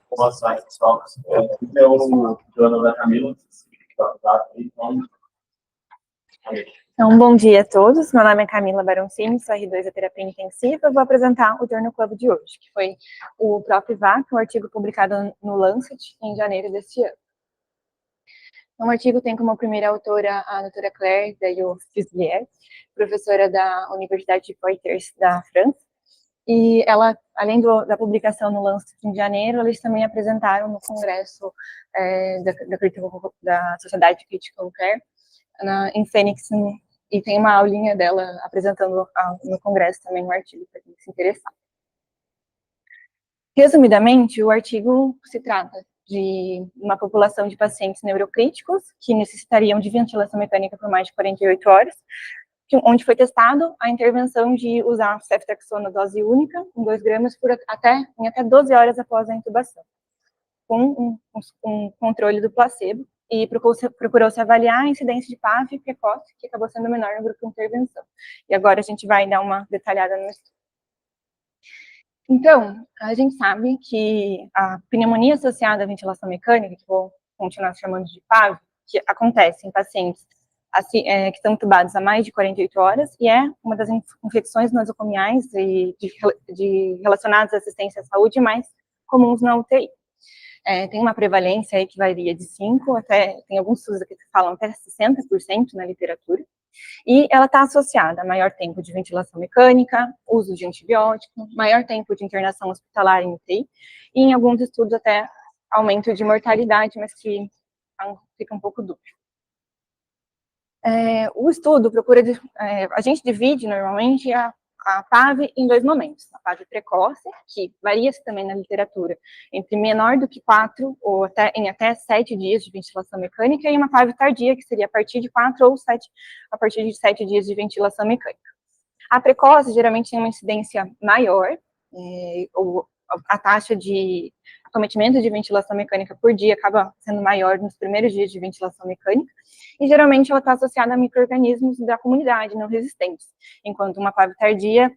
Boa tarde, pessoal. É o Joana da Camila. Então, bom dia a todos. Meu nome é Camila Baroncini, sou R2 da Terapia Intensiva. Eu vou apresentar o Journal Club de hoje, que foi o Prof.VAC, um artigo publicado no Lancet em janeiro deste ano. Então, o artigo tem como primeira autora a doutora Claire Daillot-Fuselier, professora da Universidade de Poitiers, da França. E ela, além da publicação no Lancet em janeiro, eles também apresentaram no congresso da Sociedade de Critical Care, em Fênix, e tem uma aulinha dela apresentando no congresso também um artigo para quem se interessar. Resumidamente, o artigo se trata de uma população de pacientes neurocríticos que necessitariam de ventilação mecânica por mais de 48 horas, onde foi testado a intervenção de usar ceftriaxona dose única, em 2 gramas, em até 12 horas após a intubação, com um controle do placebo, e procurou-se avaliar a incidência de PAV precoce, que acabou sendo menor no grupo de intervenção. E agora a gente vai dar uma detalhada no estudo. Então, a gente sabe que a pneumonia associada à ventilação mecânica, que vou continuar chamando de PAV, que acontece em pacientes que estão intubados há mais de 48 horas, e é uma das infecções nosocomiais relacionadas à assistência à saúde mais comuns na UTI. Tem uma prevalência aí que varia de 5% tem alguns estudos aqui que falam até 60% na literatura, e ela está associada a maior tempo de ventilação mecânica, uso de antibiótico, maior tempo de internação hospitalar em UTI, e em alguns estudos até aumento de mortalidade, mas que fica um pouco dúbio. O estudo a gente divide normalmente a PAV em 2 momentos. A PAV precoce, que varia-se também na literatura, entre menor do que 4 ou em até 7 dias de ventilação mecânica, e uma PAV tardia, que seria a partir de 4 ou 7, a partir de 7 dias de ventilação mecânica. A precoce geralmente tem uma incidência maior, a taxa de acometimento de ventilação mecânica por dia acaba sendo maior nos primeiros dias de ventilação mecânica, e geralmente ela está associada a micro-organismos da comunidade não resistentes, enquanto uma PAV tardia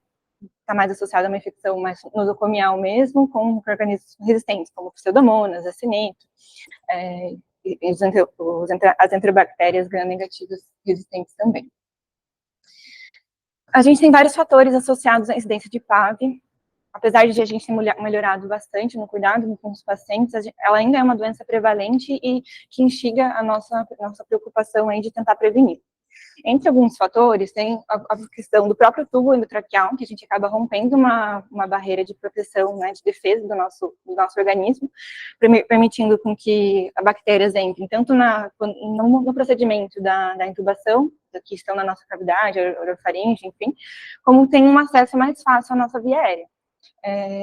está mais associada a uma infecção mais nosocomial mesmo, com micro-organismos resistentes, como pseudomonas, acinito, as enterobactérias gram-negativas resistentes também. A gente tem vários fatores associados à incidência de PAV. Apesar de a gente ter melhorado bastante no cuidado com os pacientes, ela ainda é uma doença prevalente e que instiga a nossa preocupação aí de tentar prevenir. Entre alguns fatores, tem a questão do próprio tubo endotraqueal, que a gente acaba rompendo uma barreira de proteção, né, de defesa do nosso organismo, permitindo com que as bactérias entrem tanto no procedimento da intubação, que estão na nossa cavidade, orofaringe, enfim, como tem um acesso mais fácil à nossa via aérea.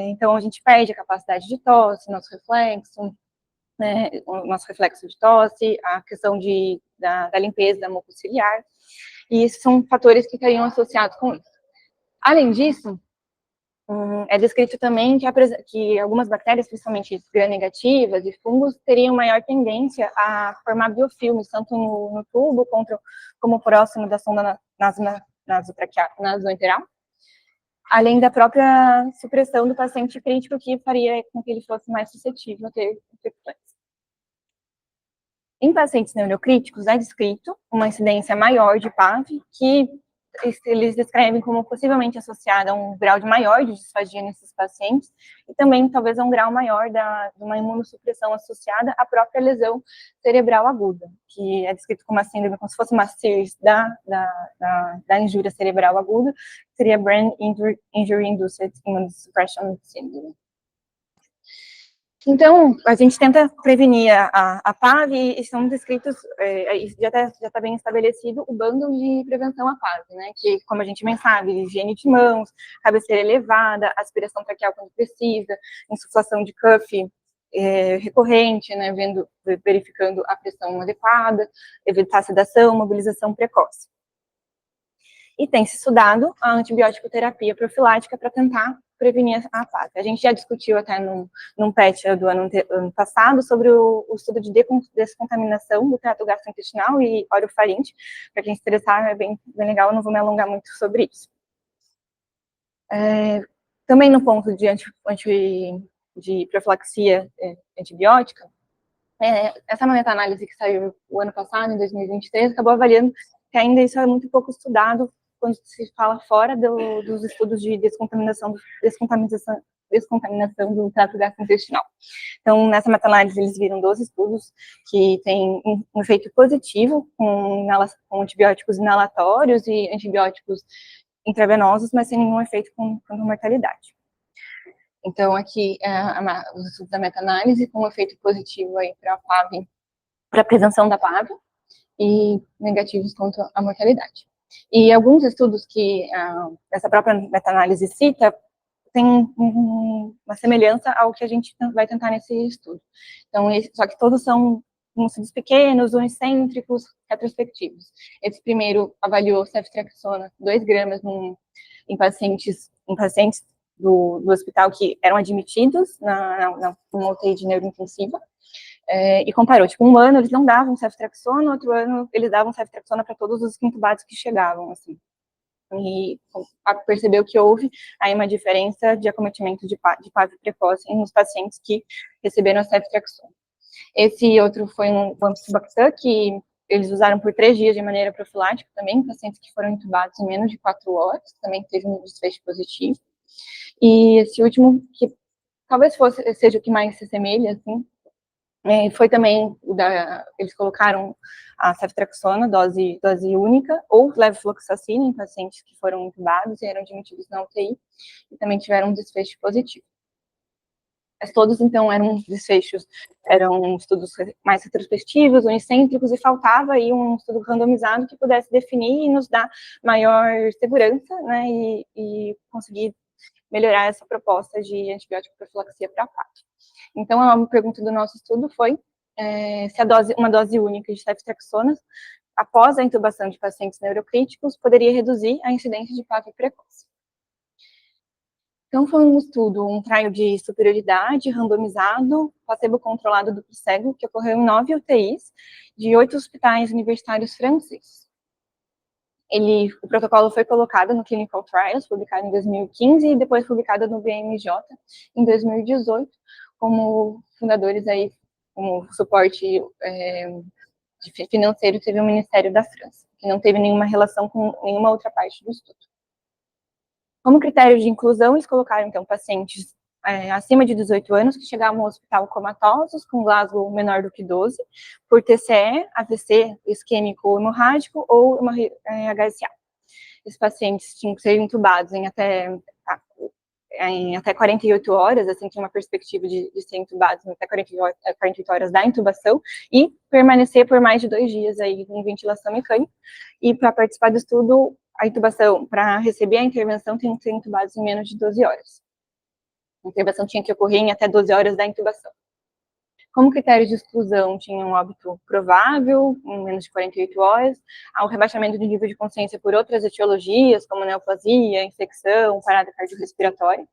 Então, a gente perde a capacidade de tosse, nosso reflexo, né, o nosso reflexo de tosse, a questão da limpeza da mucosa ciliar, e isso são fatores que estariam associados com isso. Além disso, é descrito também que algumas bactérias, principalmente gram-negativas e fungos, teriam maior tendência a formar biofilmes, tanto no tubo como próximo da sonda nasoenteral, além da própria supressão do paciente crítico, que faria com que ele fosse mais suscetível a ter infecções. Em pacientes neurocríticos, é descrito uma incidência maior de PAV, que eles descrevem como possivelmente associada a um grau maior de disfagia nesses pacientes, e também talvez a um grau maior de uma imunossupressão associada à própria lesão cerebral aguda, que é descrito como uma síndrome, como se fosse uma SIRS da injúria cerebral aguda, seria Brain Injury Induced Immunosuppression Syndrome. Então, a gente tenta prevenir a PAV, e são descritos, já está bem estabelecido o bundle de prevenção à PAV, né, que, como a gente bem sabe, higiene de mãos, cabeceira elevada, aspiração traqueal quando precisa, insuflação de cuff recorrente, né, verificando a pressão adequada, evitar sedação, mobilização precoce. E tem se estudado a antibiótico terapia profilática para tentar prevenir a PAV. A gente já discutiu até num PET do ano passado sobre o estudo de descontaminação do trato gastrointestinal e orofaringe. Para quem se interessar, é bem legal, eu não vou me alongar muito sobre isso. Também no ponto de profilaxia antibiótica, essa meta-análise que saiu o ano passado, em 2023, acabou avaliando que ainda isso é muito pouco estudado quando se fala fora dos estudos de descontaminação do trato gastrointestinal. Então, nessa meta-análise, eles viram 12 estudos que têm um efeito positivo com antibióticos inalatórios e antibióticos intravenosos, mas sem nenhum efeito com mortalidade. Então, aqui, os estudos da meta-análise com um efeito positivo aí para a PAV, para a prevenção da PAV, e negativos quanto à mortalidade. E alguns estudos que essa própria meta-análise cita tem uma semelhança ao que a gente vai tentar nesse estudo. Então, só que todos são estudos pequenos, unicêntricos, retrospectivos. Esse primeiro avaliou ceftriaxona 2 gramas em pacientes do hospital que eram admitidos na UTI de neurointensiva, e comparou, tipo, um ano eles não davam ceftriaxona, outro ano eles davam ceftriaxona para todos os intubados que chegavam, assim. E percebeu que houve aí uma diferença de acometimento de PAV precoce nos pacientes que receberam a ceftriaxona. Esse outro foi um Vancomycin, que eles usaram por 3 dias de maneira profilática também, pacientes que foram intubados em menos de 4 horas, também teve um desfecho positivo. E esse último, que talvez seja o que mais se assemelha, assim, foi também, eles colocaram a ceftriaxona, dose única, ou levofloxacina em pacientes que foram intubados e eram admitidos na UTI, e também tiveram um desfecho positivo. Mas todos, então, eram estudos mais retrospectivos, unicêntricos, e faltava aí um estudo randomizado que pudesse definir e nos dar maior segurança, né, e conseguir melhorar essa proposta de antibiótico profilaxia para a PAV. Então, a pergunta do nosso estudo foi se uma dose única de ceftriaxona, após a intubação de pacientes neurocríticos, poderia reduzir a incidência de PAV precoce. Então, foi um estudo, um trial de superioridade randomizado, placebo-controlado duplo cego, que ocorreu em 9 UTIs de 8 hospitais universitários franceses. O protocolo foi colocado no Clinical Trials, publicado em 2015, e depois publicado no BMJ em 2018, como fundadores aí, como suporte financeiro, teve o Ministério da França, que não teve nenhuma relação com nenhuma outra parte do estudo. Como critério de inclusão, eles colocaram, então, pacientes acima de 18 anos que chegavam ao hospital comatosos, com Glasgow menor do que 12, por TCE, AVC isquêmico ou hemorrágico, ou uma HSA. Esses pacientes tinham que ser intubados em até 48 horas, assim, tinha uma perspectiva de ser intubados em até 48 horas da intubação, e permanecer por mais de 2 dias aí em ventilação mecânica. E para participar do estudo, a intubação, para receber a intervenção, tem que ser intubados em menos de 12 horas. A intervenção tinha que ocorrer em até 12 horas da intubação. Como critério de exclusão, tinha um óbito provável, em menos de 48 horas, o rebaixamento de nível de consciência por outras etiologias, como neoplasia, infecção, parada cardiorrespiratória.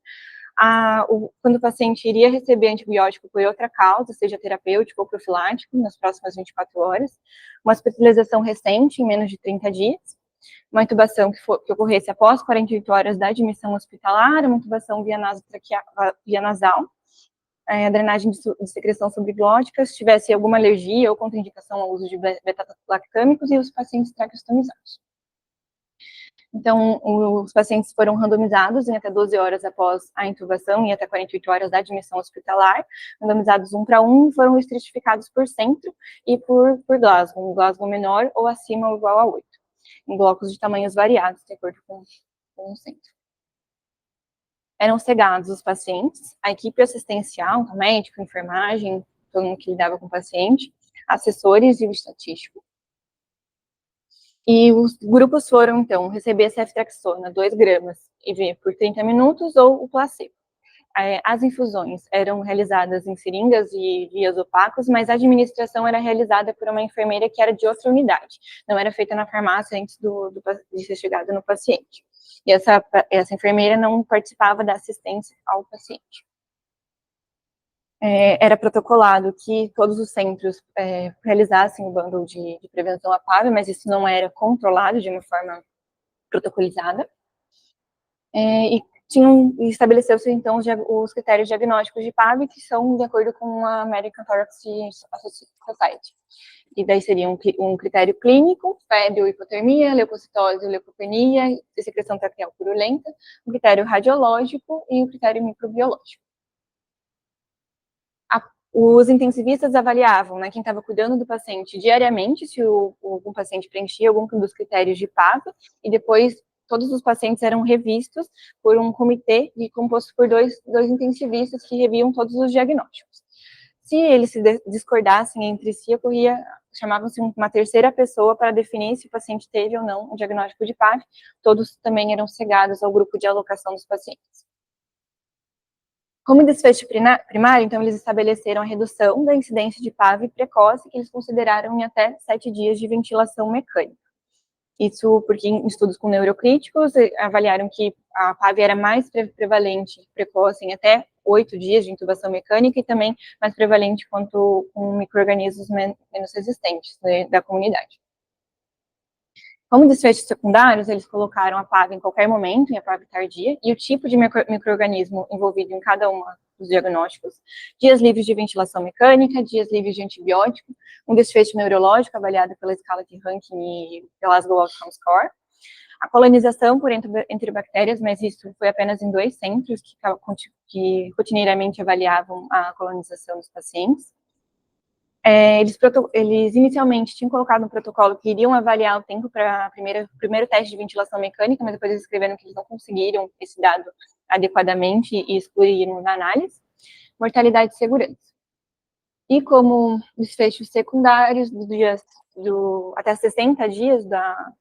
Quando o paciente iria receber antibiótico por outra causa, seja terapêutico ou profilático, nas próximas 24 horas, uma hospitalização recente, em menos de 30 dias, uma intubação que ocorresse após 48 horas da admissão hospitalar, uma intubação via nasal, a drenagem de secreção subglótica, se tivesse alguma alergia ou contraindicação ao uso de beta-lactâmicos, e os pacientes traqueostomizados. Então, os pacientes foram randomizados em até 12 horas após a intubação e até 48 horas da admissão hospitalar, randomizados 1 para 1, foram estratificados por centro e por Glasgow, um Glasgow menor ou acima ou igual a 8, em blocos de tamanhos variados, de acordo com o centro. Eram cegados os pacientes, a equipe assistencial, o médico, a enfermagem, todo mundo que lidava com o paciente, assessores e o estatístico. E os grupos foram, então, receber ceftriaxona, 2 gramas, IV por 30 minutos, ou o placebo. As infusões eram realizadas em seringas e vias opacas, mas a administração era realizada por uma enfermeira que era de outra unidade, não era feita na farmácia antes de ser chegada no paciente. e essa enfermeira não participava da assistência ao paciente. Era protocolado que todos os centros realizassem o bundle de prevenção à PAV, mas isso não era controlado de uma forma protocolizada. E estabeleceu-se, então, os critérios diagnósticos de PAV, que são de acordo com a American Thoracic Society. E daí seria um critério clínico, febre ou hipotermia, leucocitose ou leucopenia, secreção traqueal purulenta, um critério radiológico e um critério microbiológico. Os intensivistas avaliavam, né, quem estava cuidando do paciente diariamente, se o paciente preenchia algum dos critérios de PAV, e depois todos os pacientes eram revistos por um comitê composto por dois intensivistas que reviam todos os diagnósticos. Se eles se discordassem entre si, chamavam-se uma terceira pessoa para definir se o paciente teve ou não um diagnóstico de PAV. Todos também eram cegados ao grupo de alocação dos pacientes. Como desfecho primário, então, eles estabeleceram a redução da incidência de PAV precoce, que eles consideraram em até 7 dias de ventilação mecânica. Isso porque em estudos com neurocríticos avaliaram que a PAV era mais prevalente precoce em até 8 dias de intubação mecânica e também mais prevalente quanto com micro-organismos menos resistentes, né, da comunidade. Como desfechos secundários, eles colocaram a PAV em qualquer momento, em a PAV tardia, e o tipo de micro-organismo envolvido em cada um dos diagnósticos, dias livres de ventilação mecânica, dias livres de antibiótico, um desfecho neurológico avaliado pela escala de Rankin e Glasgow Outcome Score, a colonização por enterobactérias, mas isso foi apenas em 2 centros que rotineiramente avaliavam a colonização dos pacientes. Eles inicialmente tinham colocado no protocolo que iriam avaliar o tempo para o primeiro teste de ventilação mecânica, mas depois eles escreveram que eles não conseguiram esse dado adequadamente e excluíram na análise. Mortalidade e segurança. E como desfechos secundários, até 60 dias da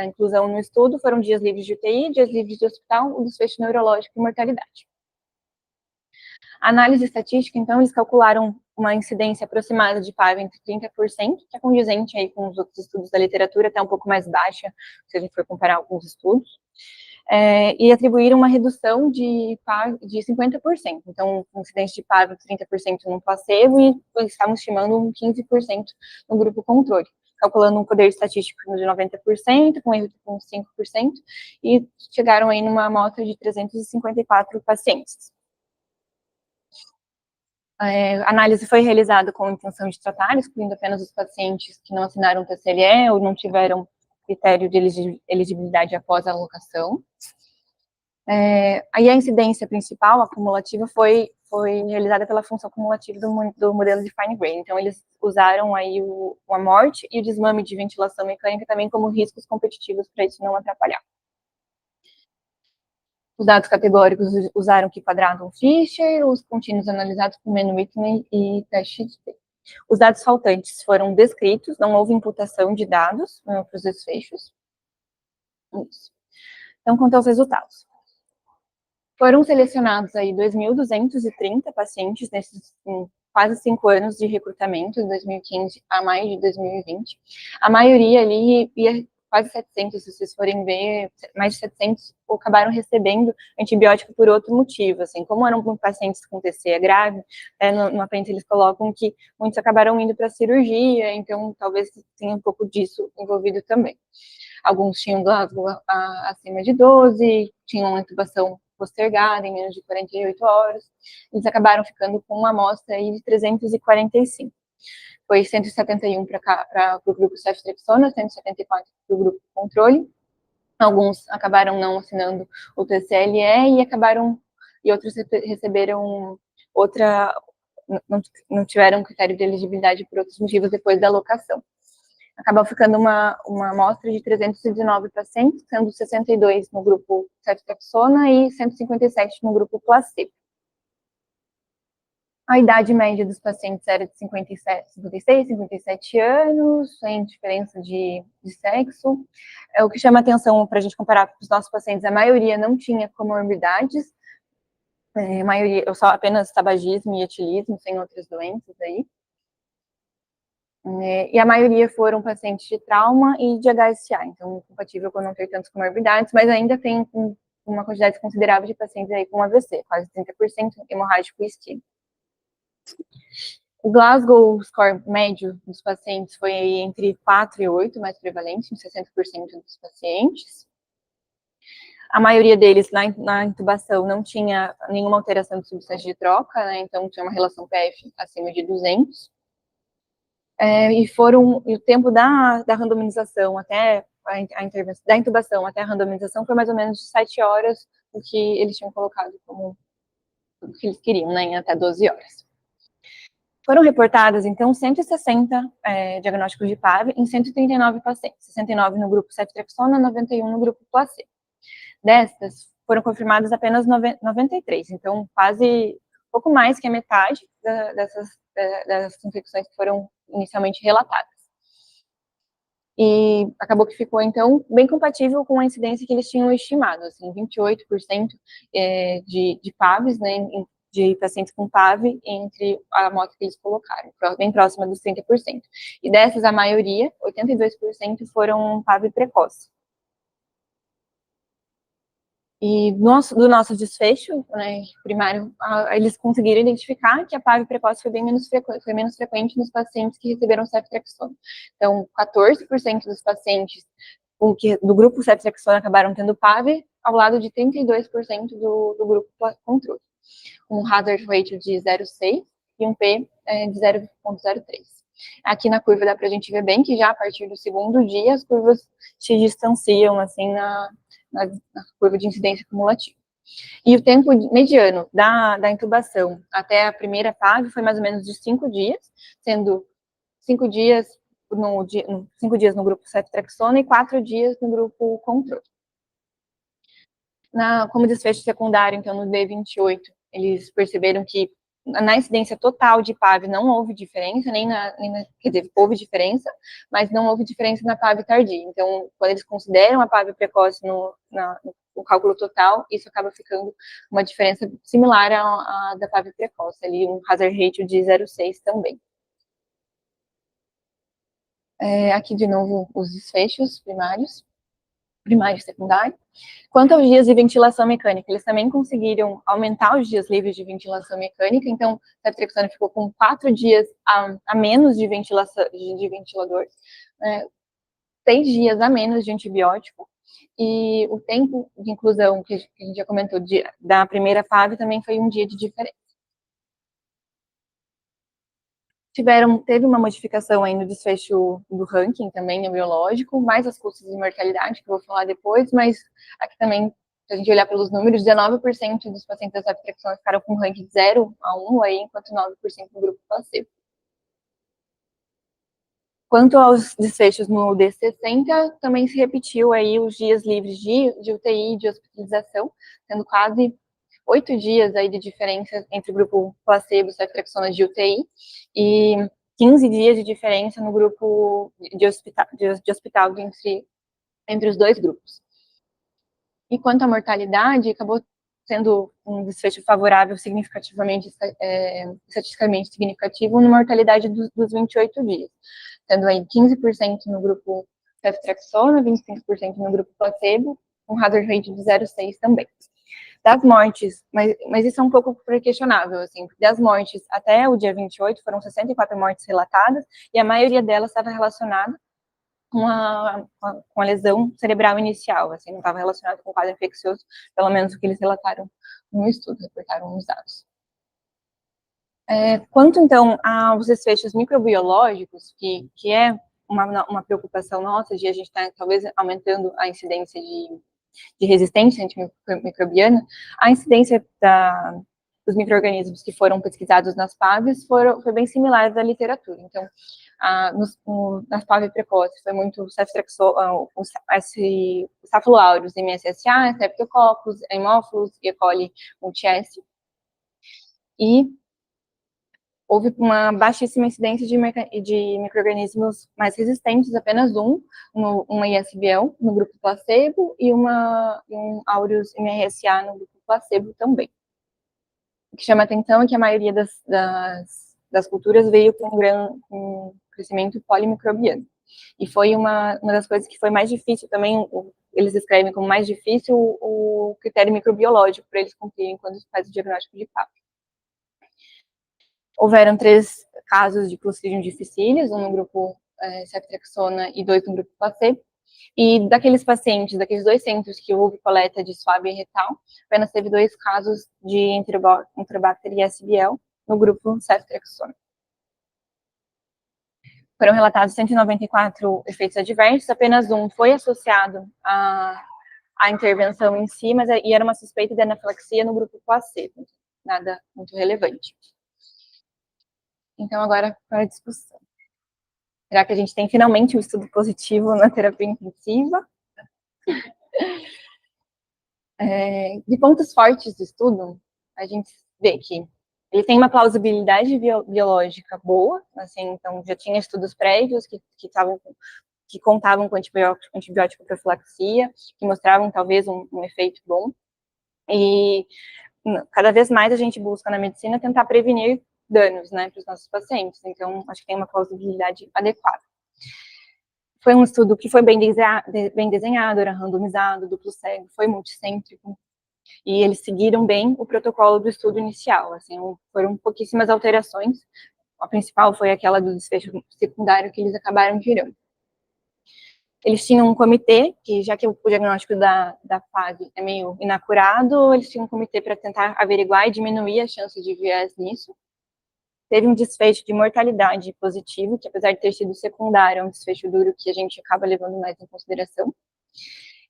inclusão no estudo, foram dias livres de UTI, dias livres de hospital, o desfecho neurológico e mortalidade. A análise estatística, então, eles calcularam uma incidência aproximada de PAV entre 30%, que é condizente aí com os outros estudos da literatura, até um pouco mais baixa, se a gente for comparar alguns estudos, e atribuíram uma redução de PAV de 50%. Então, incidência de PAV de 30% no placebo e estavam estimando um 15% no grupo controle, calculando um poder estatístico de 90%, com erro de 5%, e chegaram aí numa amostra de 354 pacientes. A análise foi realizada com a intenção de tratar, excluindo apenas os pacientes que não assinaram TCLE ou não tiveram critério de elegibilidade após a alocação. Aí a incidência principal, acumulativa, foi realizada pela função cumulativa do modelo de Fine-Grained. Então, eles usaram aí a morte e o desmame de ventilação mecânica também como riscos competitivos para isso não atrapalhar. Os dados categóricos usaram que quadrado Fisher, os contínuos analisados com Mann Whitney e teste de T. Os dados faltantes foram descritos, não houve imputação de dados para os desfechos. Isso. Então, quanto aos resultados. Foram selecionados aí 2.230 pacientes nesses quase 5 anos de recrutamento, de 2015 a maio de 2020. A maioria ali ia quase 700, se vocês forem ver, mais de 700 acabaram recebendo antibiótico por outro motivo, assim, como eram pacientes com TC grave, no apêndice eles colocam que muitos acabaram indo para cirurgia, então talvez tenha um pouco disso envolvido também. Alguns tinham Glasgow acima de 12, tinham intubação postergada em menos de 48 horas, eles acabaram ficando com uma amostra aí de 345. Foi 171 para o grupo ceftriaxona, 174 para o grupo controle. Alguns acabaram não assinando o TCLE e outros receberam não tiveram critério de elegibilidade por outros motivos depois da alocação. Acabou ficando uma amostra de 319 pacientes, sendo 62 no grupo ceftriaxona e 157 no grupo placebo. A idade média dos pacientes era de 56, 57 anos, sem diferença de sexo. O que chama atenção para a gente comparar com os nossos pacientes, a maioria não tinha comorbidades, a maioria, só apenas tabagismo e etilismo, sem outras doenças aí. E a maioria foram pacientes de trauma e de HSA, então compatível com não ter tantas comorbidades, mas ainda tem uma quantidade considerável de pacientes aí com AVC, quase 30% hemorrágico isquêmico. O Glasgow score médio dos pacientes foi entre 4 e 8, mais prevalente, em 60% dos pacientes. A maioria deles, na intubação, não tinha nenhuma alteração de substância de troca, né, então tinha uma relação PF acima de 200. E o tempo da randomização até a intervenção, da intubação até a randomização foi mais ou menos de 7 horas, o que eles tinham colocado como o que eles queriam, né, em até 12 horas. Foram reportadas, então, 160 diagnósticos de PAV em 139 pacientes, 69 no grupo ceftriaxona, 91 no grupo placebo. Destas, foram confirmadas apenas 93, então quase pouco mais que a metade dessas infecções que foram inicialmente relatadas. E acabou que ficou, então, bem compatível com a incidência que eles tinham estimado, assim, 28% de PAVs, né, de pacientes com PAV entre a amostra que eles colocaram, bem próxima dos 30%. E dessas, a maioria, 82%, foram PAV precoce. E do nosso desfecho, né, primário, eles conseguiram identificar que a PAV precoce foi menos frequente nos pacientes que receberam ceftriaxona. Então, 14% dos pacientes do grupo ceftriaxona acabaram tendo PAV, ao lado de 32% do grupo controle, um hazard ratio de 0,6 e um P de 0,03. Aqui na curva dá para a gente ver bem que já a partir do segundo dia as curvas se distanciam, assim, na curva de incidência cumulativa. E o tempo mediano da intubação até a primeira PAV foi mais ou menos de 5 dias, sendo 5 dias no grupo ceftriaxona e 4 dias no grupo controle. Como desfecho secundário, então, no D28, eles perceberam que na incidência total de PAV não houve diferença, quer dizer, houve diferença, mas não houve diferença na PAV tardia. Então, quando eles consideram a PAV precoce no cálculo total, isso acaba ficando uma diferença similar à da PAV precoce, ali um hazard ratio de 0,6 também. Aqui, de novo, os desfechos primários e secundário. Quanto aos dias de ventilação mecânica, eles também conseguiram aumentar os dias livres de ventilação mecânica, então, a ceftriaxona ficou com 4 dias a menos de ventilador, 6 dias a menos de antibiótico, e o tempo de inclusão, que a gente já comentou, da primeira PAV também foi 1 dia de diferença. Teve uma modificação aí no desfecho do ranking também, biológico, mais as custas de mortalidade, que eu vou falar depois, mas aqui também, se a gente olhar pelos números, 19% dos pacientes da ceftriaxona ficaram com ranking 0 a 1, aí, enquanto 9% no grupo placebo. Quanto aos desfechos no D60, também se repetiu aí os dias livres de UTI e de hospitalização, sendo quase 8 dias aí de diferença entre o grupo placebo e ceftriaxona de UTI, e 15 dias de diferença no grupo de hospital entre os dois grupos. E quanto à mortalidade, acabou sendo um desfecho favorável estatisticamente significativo na mortalidade dos 28 dias, sendo aí 15% no grupo ceftriaxona, 25% no grupo placebo, um hazard ratio de 0,6 também. Das mortes, mas isso é um pouco questionável, assim, das mortes até o dia 28 foram 64 mortes relatadas, e a maioria delas estava relacionada com a lesão cerebral inicial, assim, não estava relacionado com o quadro infeccioso, pelo menos o que eles relataram no estudo, reportaram nos dados. Quanto, então, aos desfechos microbiológicos, que é uma preocupação nossa, de a gente estar, talvez, aumentando a incidência de resistência antimicrobiana, a incidência dos micro-organismos que foram pesquisados nas PAVs foi bem similar da literatura. Então, nas PAV precoces foi muito os Staphylo aureus, MSSA, Streptococcus, Haemophilus, E. coli multi-S. E houve uma baixíssima incidência de micro-organismos mais resistentes, apenas uma ISBL no grupo placebo e um aureus MRSA no grupo placebo também. O que chama atenção é que a maioria das culturas veio com crescimento polimicrobiano. E foi uma das coisas que foi mais difícil também, eles escrevem como mais difícil o critério microbiológico para eles cumprirem quando se faz o diagnóstico de PAP. Houveram 3 casos de Clostridium difficile, um no grupo ceftriaxona e 2 no grupo placebo. E daqueles pacientes, daqueles 2 centros que houve coleta de swab retal, apenas teve 2 casos de Enterobacter e SBL no grupo ceftriaxona. Foram relatados 194 efeitos adversos, apenas um foi associado à intervenção em si, e era uma suspeita de anafilaxia no grupo placebo, nada muito relevante. Então, agora para a discussão. Será que a gente tem finalmente um estudo positivo na terapia intensiva? De pontos fortes do estudo, a gente vê que ele tem uma plausibilidade biológica boa, assim, então já tinha estudos prévios que contavam com antibiótico profilaxia, que mostravam talvez um efeito bom. E cada vez mais a gente busca na medicina tentar prevenir danos, né, para os nossos pacientes. Então, acho que tem uma plausibilidade adequada. Foi um estudo que foi bem desenhado, era randomizado, duplo cego, foi multicêntrico, e eles seguiram bem o protocolo do estudo inicial, assim, foram pouquíssimas alterações. A principal foi aquela do desfecho secundário que eles acabaram tirando. Eles tinham um comitê, que já que o diagnóstico da PAV é meio inacurado, eles tinham um comitê para tentar averiguar e diminuir a chance de viés nisso. Teve um desfecho de mortalidade positivo, que apesar de ter sido secundário, é um desfecho duro que a gente acaba levando mais em consideração.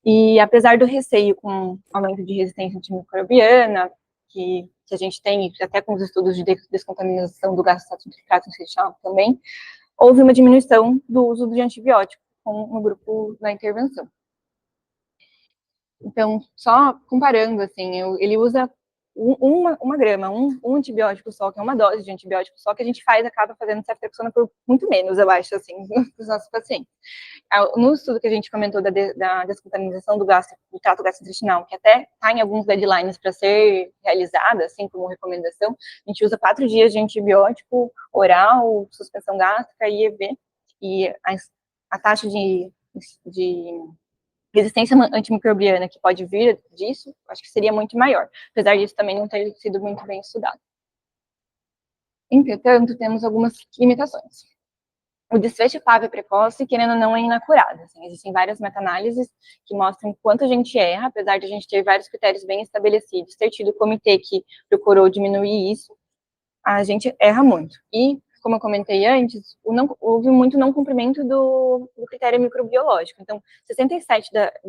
E apesar do receio com aumento de resistência antimicrobiana, que a gente tem, até com os estudos de descontaminação do trato intestinal também, houve uma diminuição do uso de antibiótico no grupo da intervenção. Então, só comparando, assim, ele usa uma grama, um antibiótico só, que é uma dose de antibiótico só, que a gente acaba fazendo ceftriaxona por muito menos, eu acho, assim, para os nossos pacientes. No estudo que a gente comentou da descontaminação do trato gastrointestinal, que até está em alguns deadlines para ser realizada, assim, como recomendação, a gente usa 4 dias de antibiótico oral, suspensão gástrica e IV, e a taxa de resistência antimicrobiana que pode vir disso, acho que seria muito maior, apesar disso também não ter sido muito bem estudado. Entretanto, temos algumas limitações. O desfecho PAV precoce, querendo ou não, é inacurado. Assim, existem várias meta-análises que mostram quanto a gente erra, apesar de a gente ter vários critérios bem estabelecidos, ter tido comitê que procurou diminuir isso, a gente erra muito. E, como eu comentei antes, houve muito não cumprimento do critério microbiológico. Então,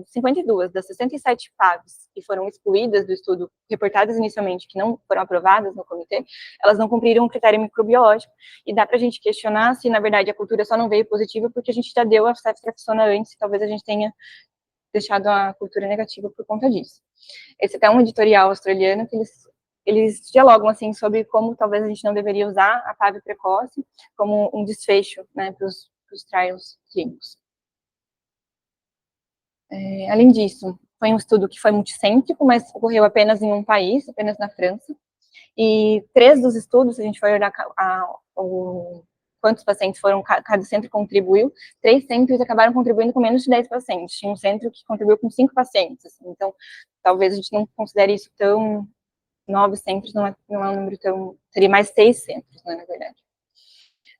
52 das 67 PAVs que foram excluídas do estudo, reportadas inicialmente, que não foram aprovadas no comitê, elas não cumpriram o critério microbiológico. E dá para a gente questionar se, na verdade, a cultura só não veio positiva porque a gente já deu a ceftriaxona antes, e talvez a gente tenha deixado a cultura negativa por conta disso. Esse é até um editorial australiano que eles dialogam, assim, sobre como talvez a gente não deveria usar a PAV precoce como um desfecho, né, para os trials clínicos. Além disso, foi um estudo que foi multicêntrico, mas ocorreu apenas em um país, apenas na França, e 3 dos estudos, se a gente for olhar quantos pacientes cada centro contribuiu, 3 centros acabaram contribuindo com menos de 10 pacientes, tinha um centro que contribuiu com 5 pacientes, assim, então talvez a gente não considere isso tão 9 centros não é um número tão... Seria mais 6 centros, né, na verdade.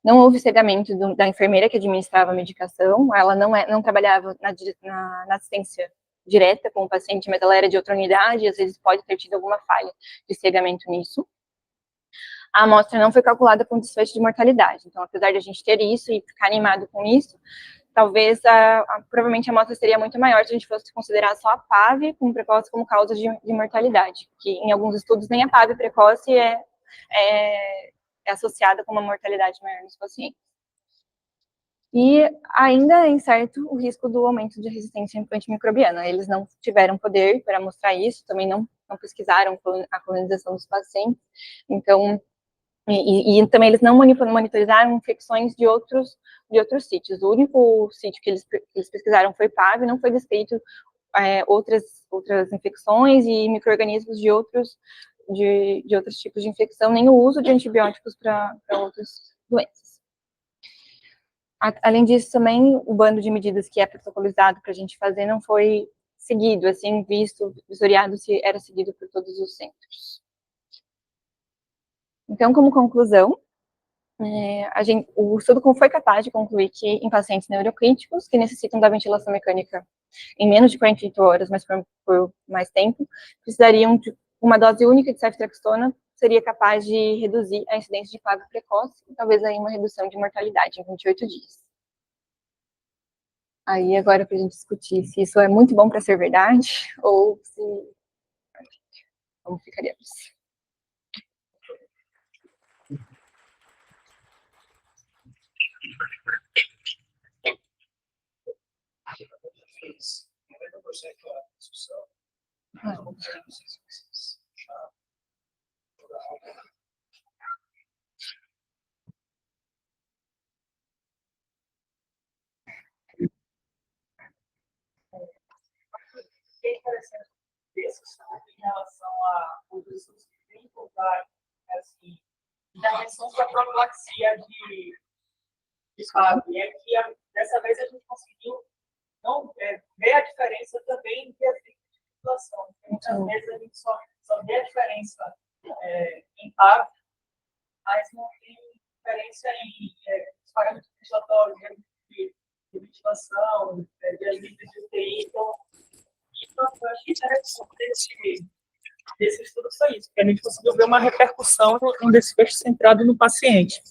Não houve cegamento da enfermeira que administrava a medicação, ela não trabalhava na assistência direta com o paciente, mas ela era de outra unidade, e às vezes pode ter tido alguma falha de cegamento nisso. A amostra não foi calculada com desfecho de mortalidade, então, apesar de a gente ter isso e ficar animado com isso, talvez, provavelmente a amostra seria muito maior se a gente fosse considerar só a PAV com precoce como causa de mortalidade, que em alguns estudos nem a PAV precoce é associada com uma mortalidade maior nos pacientes. E ainda é incerto o risco do aumento de resistência antimicrobiana. Eles não tiveram poder para mostrar isso, também não pesquisaram a colonização dos pacientes, então... E também eles não monitorizaram infecções de outros sítios. O único sítio que eles pesquisaram foi PAV, não foi descrito outras infecções e micro-organismos de outros tipos de infecção, nem o uso de antibióticos para outras doenças. Além disso, também o bando de medidas que é protocolizado para a gente fazer não foi seguido, assim, vistoriado se era seguido por todos os centros. Então, como conclusão, o estudo foi capaz de concluir que em pacientes neurocríticos que necessitam da ventilação mecânica em menos de 48 horas, mas por mais tempo, precisariam de uma dose única de ceftriaxona, seria capaz de reduzir a incidência de PAV precoce e talvez aí uma redução de mortalidade em 28 dias. Aí agora para a gente discutir se isso é muito bom para ser verdade ou se... Como ficaríamos? Em relação aos estudos que tem encontrado, assim, intervenção para profilaxia de PAV, e é que dessa vez a gente conseguiu não ver a diferença também de efeito de população. Muitas vezes a gente só vê a diferença em PAV, mas não tem diferença em parâmetros ventilatórios, de ventilação, de admissão de UTI. Então, eu achei interessante desse estudo foi isso, que a gente conseguiu ver uma repercussão no desfecho centrado no paciente.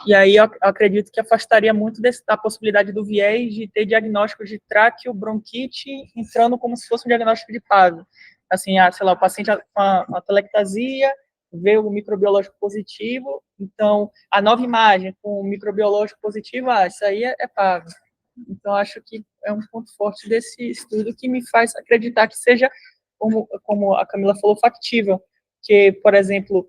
E aí eu acredito que afastaria muito da possibilidade do viés de ter diagnósticos de traqueobronquite entrando como se fosse um diagnóstico de PAV. Assim, sei lá, o paciente com a atelectasia, vê o microbiológico positivo, então a nova imagem com o microbiológico positivo, isso aí é PAV. Então, acho que é um ponto forte desse estudo que me faz acreditar que seja, como a Camila falou, factível. Que, por exemplo,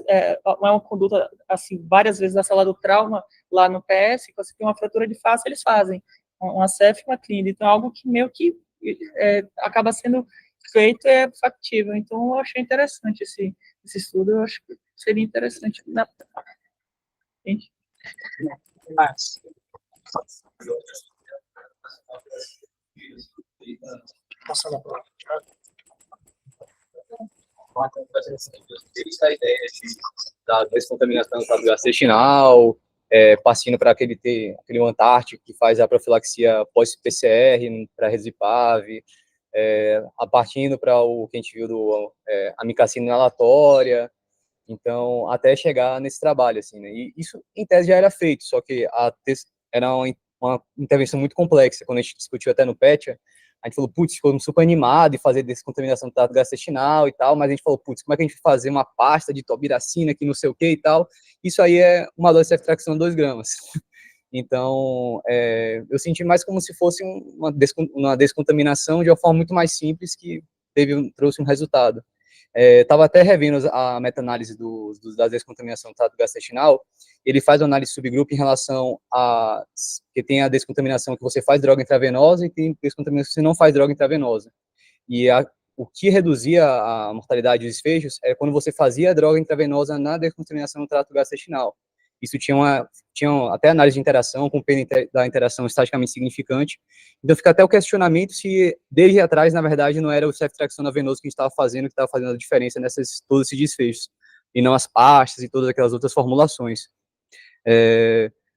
é uma conduta, assim, várias vezes na sala do trauma, lá no PS, que você tem uma fratura de face, eles fazem uma CEF e uma clínica. Então, é algo que meio que acaba sendo feito é factível. Então, eu achei interessante esse estudo, eu acho que seria interessante. Gente. Mas... A ideia da descontaminação do trato gastrointestinal, partindo para aquele Antártico que faz a profilaxia pós-PCR para reduzir PAV, partindo para o que a gente viu do amikacina inalatória, então, até chegar nesse trabalho, assim, né? E isso, em tese, já era feito, só que era uma intervenção muito complexa. Quando a gente discutiu até no PETIA, a gente falou, putz, ficou super animado de fazer descontaminação do trato gastrointestinal e tal, mas a gente falou, putz, como é que a gente vai fazer uma pasta de tobiracina que não sei o que e tal? Isso aí é uma dose de ceftriaxona de 2 gramas. Então, eu senti mais como se fosse uma descontaminação de uma forma muito mais simples que trouxe um resultado. Estava até revendo a meta-análise da descontaminação do trato gastrointestinal. Ele faz uma análise subgrupo em relação a que tem a descontaminação que você faz droga intravenosa e tem descontaminação que você não faz droga intravenosa. E o que reduzia a mortalidade dos desfechos é quando você fazia a droga intravenosa na descontaminação do trato gastrointestinal. Isso tinha até análise de interação, com pena da interação estatisticamente significante. Então, fica até o questionamento se, desde atrás, na verdade, não era o ceftriaxona venoso que a gente estava fazendo, que estava fazendo a diferença todos esses desfechos, e não as pastas e todas aquelas outras formulações.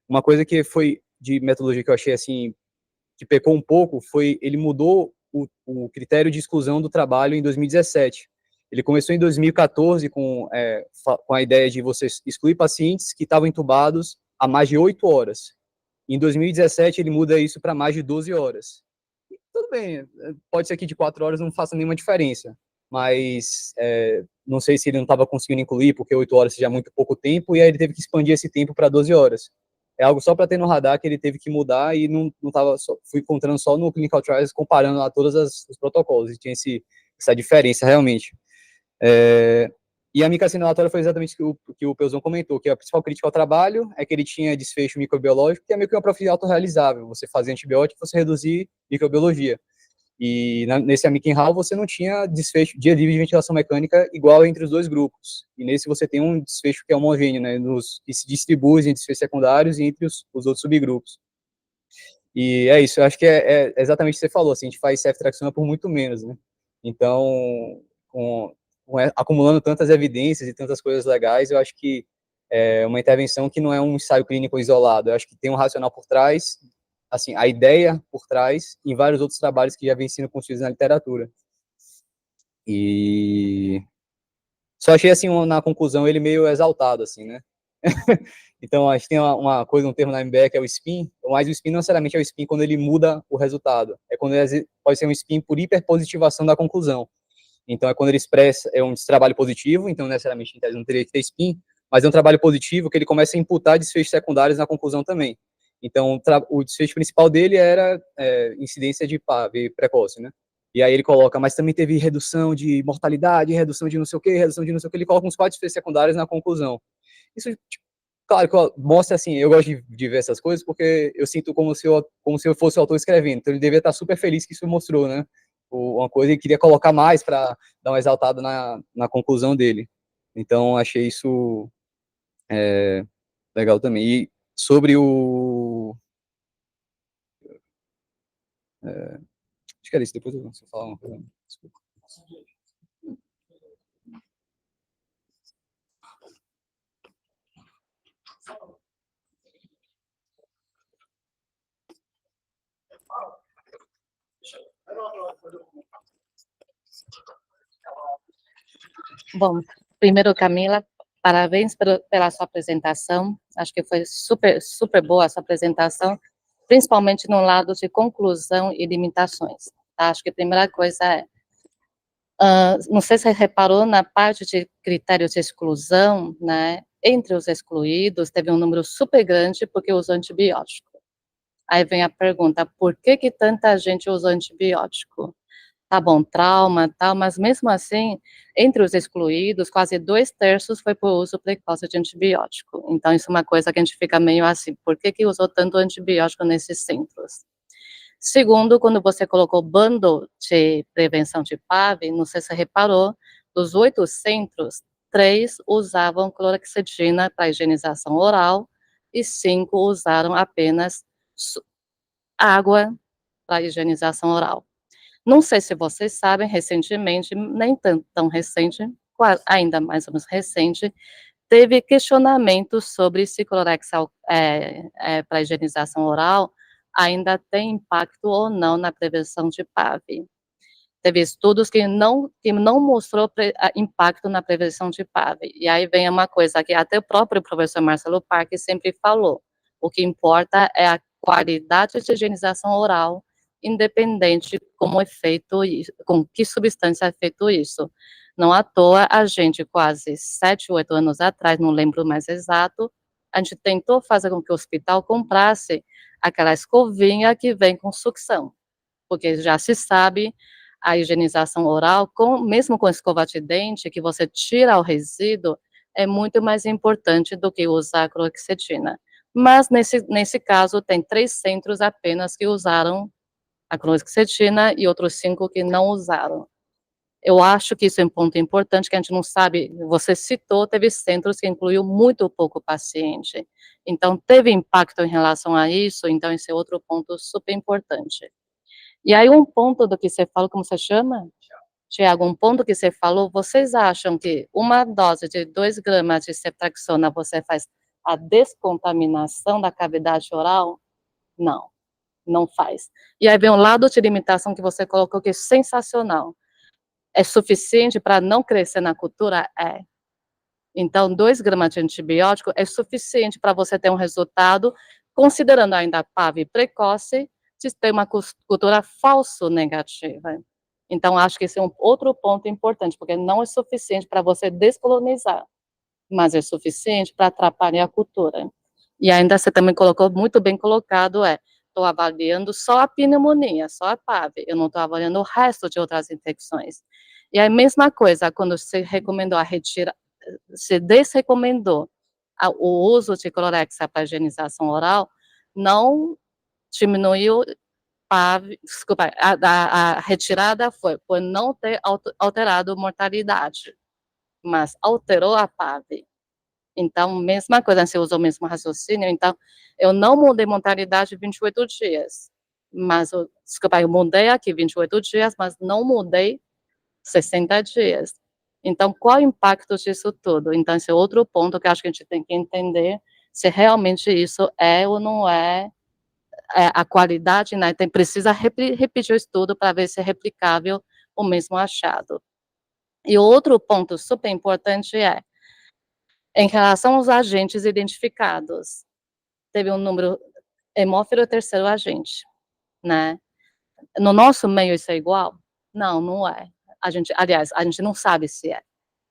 Uma coisa que foi de metodologia que eu achei, assim, que pecou um pouco, foi ele mudou o critério de exclusão do trabalho em 2017. Ele começou em 2014 com a ideia de você excluir pacientes que estavam entubados há mais de 8 horas. Em 2017, ele muda isso para mais de 12 horas. E, tudo bem, pode ser que de 4 horas não faça nenhuma diferença, mas não sei se ele não estava conseguindo incluir, porque 8 horas seja muito pouco tempo, e aí ele teve que expandir esse tempo para 12 horas. É algo só para ter no radar que ele teve que mudar e não tava fui encontrando só no Clinical Trials, comparando a todos os protocolos, e tinha essa diferença realmente. E a amikacina inalatória foi exatamente o que o Pelzão comentou, que a principal crítica ao trabalho é que ele tinha desfecho microbiológico, que é meio que uma profile autorrealizável, você fazer antibiótico, você reduzir microbiologia. E nesse Amiken Hall você não tinha desfecho de livre de ventilação mecânica igual entre os dois grupos. E nesse você tem um desfecho que é homogêneo, né, que se distribui entre desfechos secundários e entre os outros subgrupos. E é isso, eu acho que é exatamente o que você falou, assim, a gente faz self-traxona por muito menos, né? Então, acumulando tantas evidências e tantas coisas legais, eu acho que é uma intervenção que não é um ensaio clínico isolado, eu acho que tem um racional por trás, assim, a ideia por trás, em vários outros trabalhos que já vêm sendo construídos na literatura. E só achei, assim, na conclusão, ele meio exaltado, assim, né? Então, a gente tem uma coisa, um termo na MBE que é o spin, mas o spin não necessariamente é o spin quando ele muda o resultado, é quando ele pode ser um spin por hiperpositivação da conclusão. Então, é quando ele expressa, é um trabalho positivo, então necessariamente não teria que ter spin, mas é um trabalho positivo que ele começa a imputar desfechos secundários na conclusão também. Então, o desfecho principal dele era incidência de PAV precoce, né? E aí ele coloca, mas também teve redução de mortalidade, redução de não sei o quê, redução de não sei o quê, ele coloca uns 4 desfechos secundários na conclusão. Isso, tipo, claro que mostra, assim, eu gosto de ver essas coisas porque eu sinto como se eu fosse o autor escrevendo, então ele devia estar super feliz que isso mostrou, né? Uma coisa, ele queria colocar mais para dar uma exaltada na conclusão dele. Então, achei isso legal também. E sobre o... acho que era isso, depois eu vou falar uma coisa. Desculpa. Bom, primeiro, Camila, parabéns pela sua apresentação. Acho que foi super boa essa apresentação, principalmente no lado de conclusão e limitações. Tá? Acho que a primeira coisa é, não sei se você reparou na parte de critérios de exclusão, né? Entre os excluídos, teve um número super grande porque usou antibiótico. Aí vem a pergunta, por que tanta gente usou antibiótico? Tá bom, trauma, tal, mas mesmo assim, entre os excluídos, quase 2/3 foi por uso precoce de antibiótico. Então, isso é uma coisa que a gente fica meio assim, por que usou tanto antibiótico nesses centros? Segundo, quando você colocou bando de prevenção de PAV, não sei se você reparou, dos 8 centros, 3 usavam clorexidina para higienização oral e 5 usaram apenas água para higienização oral. Não sei se vocês sabem, recentemente, nem tão recente, ainda mais ou menos recente, teve questionamentos sobre se Clorexal para higienização oral ainda tem impacto ou não na prevenção de PAV. Teve estudos que não mostrou impacto na prevenção de PAV. E aí vem uma coisa que até o próprio professor Marcelo Parque sempre falou, o que importa é a qualidade de higienização oral, independente como é feito isso, com que substância é feito isso. Não à toa, a gente quase 7, 8 anos atrás, não lembro mais exato, a gente tentou fazer com que o hospital comprasse aquela escovinha que vem com sucção, porque já se sabe a higienização oral, mesmo com escova de dente, que você tira o resíduo, é muito mais importante do que usar a clorexidina. Mas nesse caso, tem 3 centros apenas que usaram a clorexidina e outros 5 que não usaram. Eu acho que isso é um ponto importante, que a gente não sabe, você citou, teve centros que incluiu muito pouco paciente. Então, teve impacto em relação a isso, então esse é outro ponto super importante. E aí, um ponto do que você falou, como você chama? Tiago, um ponto que você falou, vocês acham que uma dose de 2 gramas de ceftriaxona, você faz a descontaminação da cavidade oral? Não, não faz. E aí vem um lado de limitação que você colocou, que é sensacional. É suficiente para não crescer na cultura? É. Então, 2 gramas de antibiótico é suficiente para você ter um resultado, considerando ainda a PAV precoce, de ter uma cultura falso negativa. Então, acho que esse é um outro ponto importante, porque não é suficiente para você descolonizar, mas é suficiente para atrapalhar a cultura. E ainda você também colocou, muito bem colocado, estou avaliando só a pneumonia, só a PAV, eu não estou avaliando o resto de outras infecções. E a mesma coisa, quando você recomendou se desrecomendou o uso de clorexa para higienização oral, não diminuiu PAV, desculpa, a retirada foi por não ter alterado mortalidade, mas alterou a PAV. Então, mesma coisa, você usou o mesmo raciocínio, então, eu não mudei mortalidade 28 dias, mas, desculpa, eu mudei aqui 28 dias, mas não mudei 60 dias. Então, qual o impacto disso tudo? Então, esse é outro ponto que acho que a gente tem que entender se realmente isso é ou não é, a qualidade, né? Precisa repetir o estudo para ver se é replicável o mesmo achado. E outro ponto super importante é, em relação aos agentes identificados, teve um número, hemófilo é o terceiro agente, né? No nosso meio isso é igual? Não, não é. Aliás, a gente não sabe se é,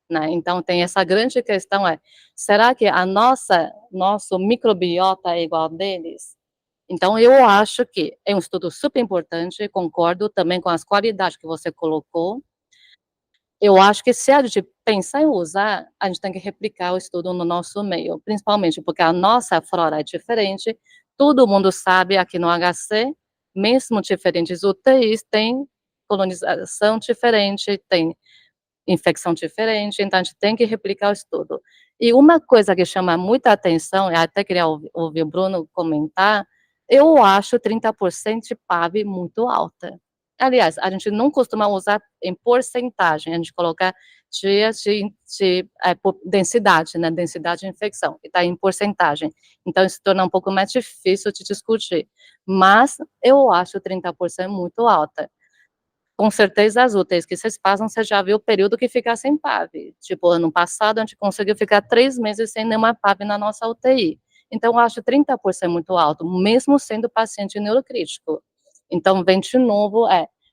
né? Então tem essa grande questão será que nosso microbiota é igual deles? Então eu acho que é um estudo super importante, concordo também com as qualidades que você colocou. Eu acho que se a gente pensar em usar, a gente tem que replicar o estudo no nosso meio, principalmente porque a nossa flora é diferente, todo mundo sabe aqui no HC, mesmo diferentes UTIs, tem colonização diferente, tem infecção diferente, então a gente tem que replicar o estudo. E uma coisa que chama muita atenção, eu até queria ouvir o Bruno comentar, eu acho 30% de PAV muito alta. Aliás, a gente não costuma usar em porcentagem, a gente coloca dias de densidade, né, densidade de infecção, que está em porcentagem. Então, isso torna um pouco mais difícil de discutir. Mas, eu acho 30% muito alta. Com certeza, as UTIs que vocês passam, você já viu o período que fica sem PAV. Tipo, ano passado, a gente conseguiu ficar 3 meses sem nenhuma PAV na nossa UTI. Então, eu acho 30% muito alto, mesmo sendo paciente neurocrítico. Então, vem de novo,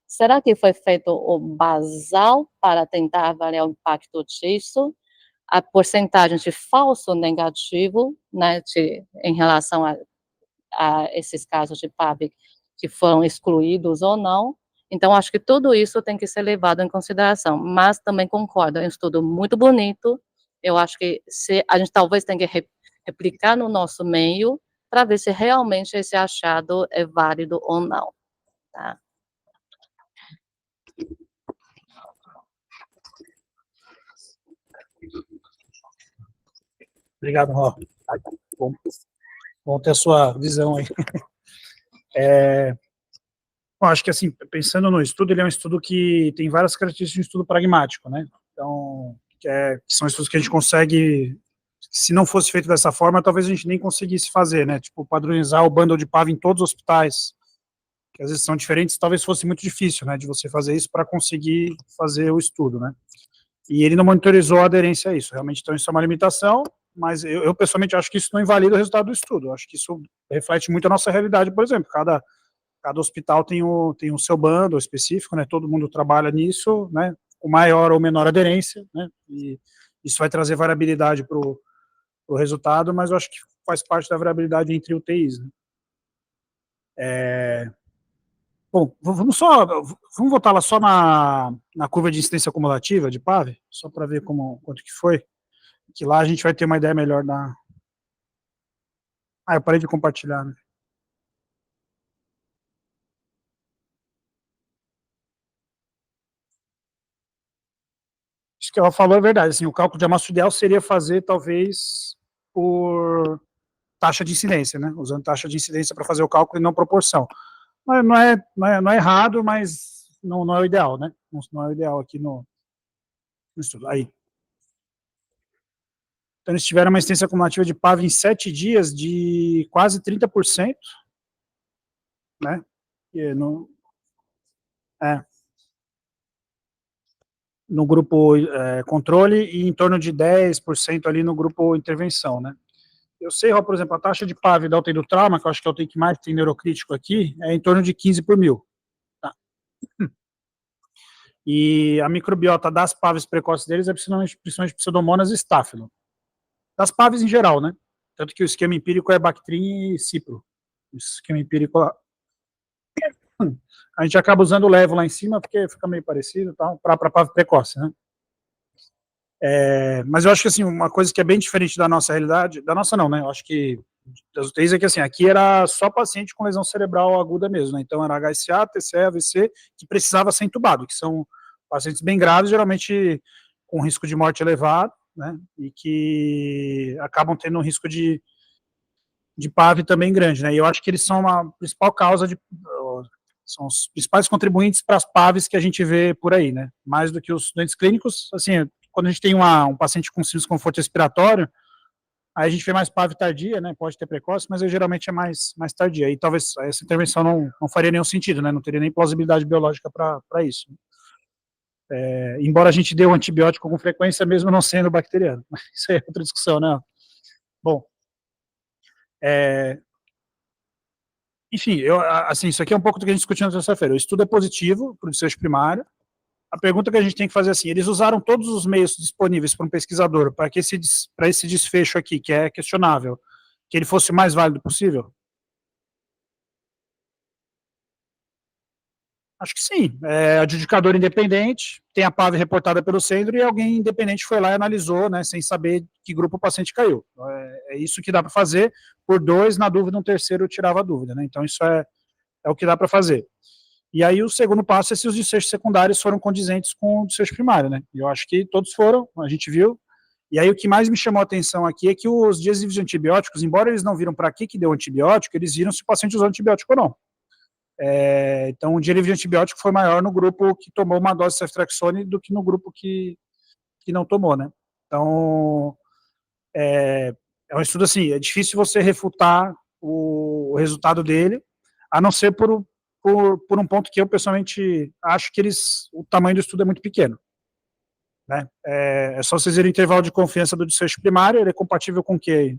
será que foi feito o basal para tentar avaliar o impacto disso? A porcentagem de falso negativo, né, em relação a esses casos de PAV que foram excluídos ou não. Então, acho que tudo isso tem que ser levado em consideração, mas também concordo, é um estudo muito bonito, eu acho que a gente talvez tenha que replicar no nosso meio, para ver se realmente esse achado é válido ou não, tá? Obrigado, Ró. Bom ter a sua visão aí. Bom, acho que, assim, pensando no estudo, ele é um estudo que tem várias características de um estudo pragmático, né? Então, que são estudos que a gente consegue, se não fosse feito dessa forma, talvez a gente nem conseguisse fazer, né? Tipo, padronizar o bundle de PAV em todos os hospitais, que às vezes são diferentes, talvez fosse muito difícil, né, de você fazer isso para conseguir fazer o estudo, né? E ele não monitorizou a aderência a isso, realmente, então isso é uma limitação, mas eu pessoalmente acho que isso não invalida o resultado do estudo, eu acho que isso reflete muito a nossa realidade, por exemplo, cada hospital tem o seu bundle específico, né, todo mundo trabalha nisso, né, com maior ou menor aderência, né, e isso vai trazer variabilidade para o resultado, mas eu acho que faz parte da variabilidade entre UTIs, né. Bom, vamos voltar lá só na curva de incidência acumulativa de PAV, só para ver quanto que foi, que lá a gente vai ter uma ideia melhor da... eu parei de compartilhar, né. Isso que ela falou é verdade, assim, o cálculo de amostra ideal seria fazer, talvez, por taxa de incidência, né, usando taxa de incidência para fazer o cálculo e não proporção. Mas não é errado, mas não é o ideal, né, não é o ideal aqui no estudo. Aí. Então, eles tiveram uma incidência acumulativa de PAV em 7 dias de quase 30%, né, no grupo controle e em torno de 10% ali no grupo intervenção, né. Eu sei, por exemplo, a taxa de PAV da UTI do trauma, que eu acho que é a UTI que mais tem neurocrítico aqui, é em torno de 15 por mil. Tá. E a microbiota das PAVs precoces deles é principalmente Pseudomonas e Staphylo. Das PAVs em geral, né? Tanto que o esquema empírico é Bactrim e Cipro. O esquema empírico... A gente acaba usando o levo lá em cima, porque fica meio parecido, tá? Para PAV precoce, né? Mas eu acho que, assim, uma coisa que é bem diferente da nossa realidade, da nossa não, né? Eu acho que das UTIs é que, assim, aqui era só paciente com lesão cerebral aguda mesmo, né? Então, era HSA, TCE, AVC, que precisava ser entubado, que são pacientes bem graves, geralmente com risco de morte elevado, né? E que acabam tendo um risco de PAV também grande, né? E eu acho que eles são a principal causa são os principais contribuintes para as PAVs que a gente vê por aí, né? Mais do que os doentes clínicos, assim, quando a gente tem um paciente com desconforto respiratório, aí a gente vê mais PAV tardia, né? Pode ter precoce, mas geralmente é mais tardia. E talvez essa intervenção não faria nenhum sentido, né? Não teria nem plausibilidade biológica para isso. Embora a gente dê o antibiótico com frequência, mesmo não sendo bacteriano. Mas isso é outra discussão, né? Bom, enfim, assim, isso aqui é um pouco do que a gente discutiu na terça-feira. O estudo é positivo para o desfecho primário. A pergunta que a gente tem que fazer é assim, eles usaram todos os meios disponíveis para um pesquisador para esse desfecho aqui, que é questionável, que ele fosse o mais válido possível? Acho que sim. É adjudicador independente, tem a PAV reportada pelo centro e alguém independente foi lá e analisou, né, sem saber que grupo o paciente caiu. É isso que dá para fazer. Por 2, na dúvida, um terceiro tirava a dúvida, né? Então, isso é o que dá para fazer. E aí, o segundo passo é se os desfechos secundários foram condizentes com o desfecho primário, né? E eu acho que todos foram, a gente viu. E aí, o que mais me chamou a atenção aqui é que os diazivos de antibióticos, embora eles não viram para que deu antibiótico, eles viram se o paciente usou antibiótico ou não. Então, o dia de antibiótico foi maior no grupo que tomou uma dose de ceftriaxone do que no grupo que não tomou, né? Então, é um estudo assim, é difícil você refutar o resultado dele, a não ser por um ponto que eu pessoalmente acho que o tamanho do estudo é muito pequeno, né? É só vocês verem o intervalo de confiança do desfecho primário, ele é compatível com o quê?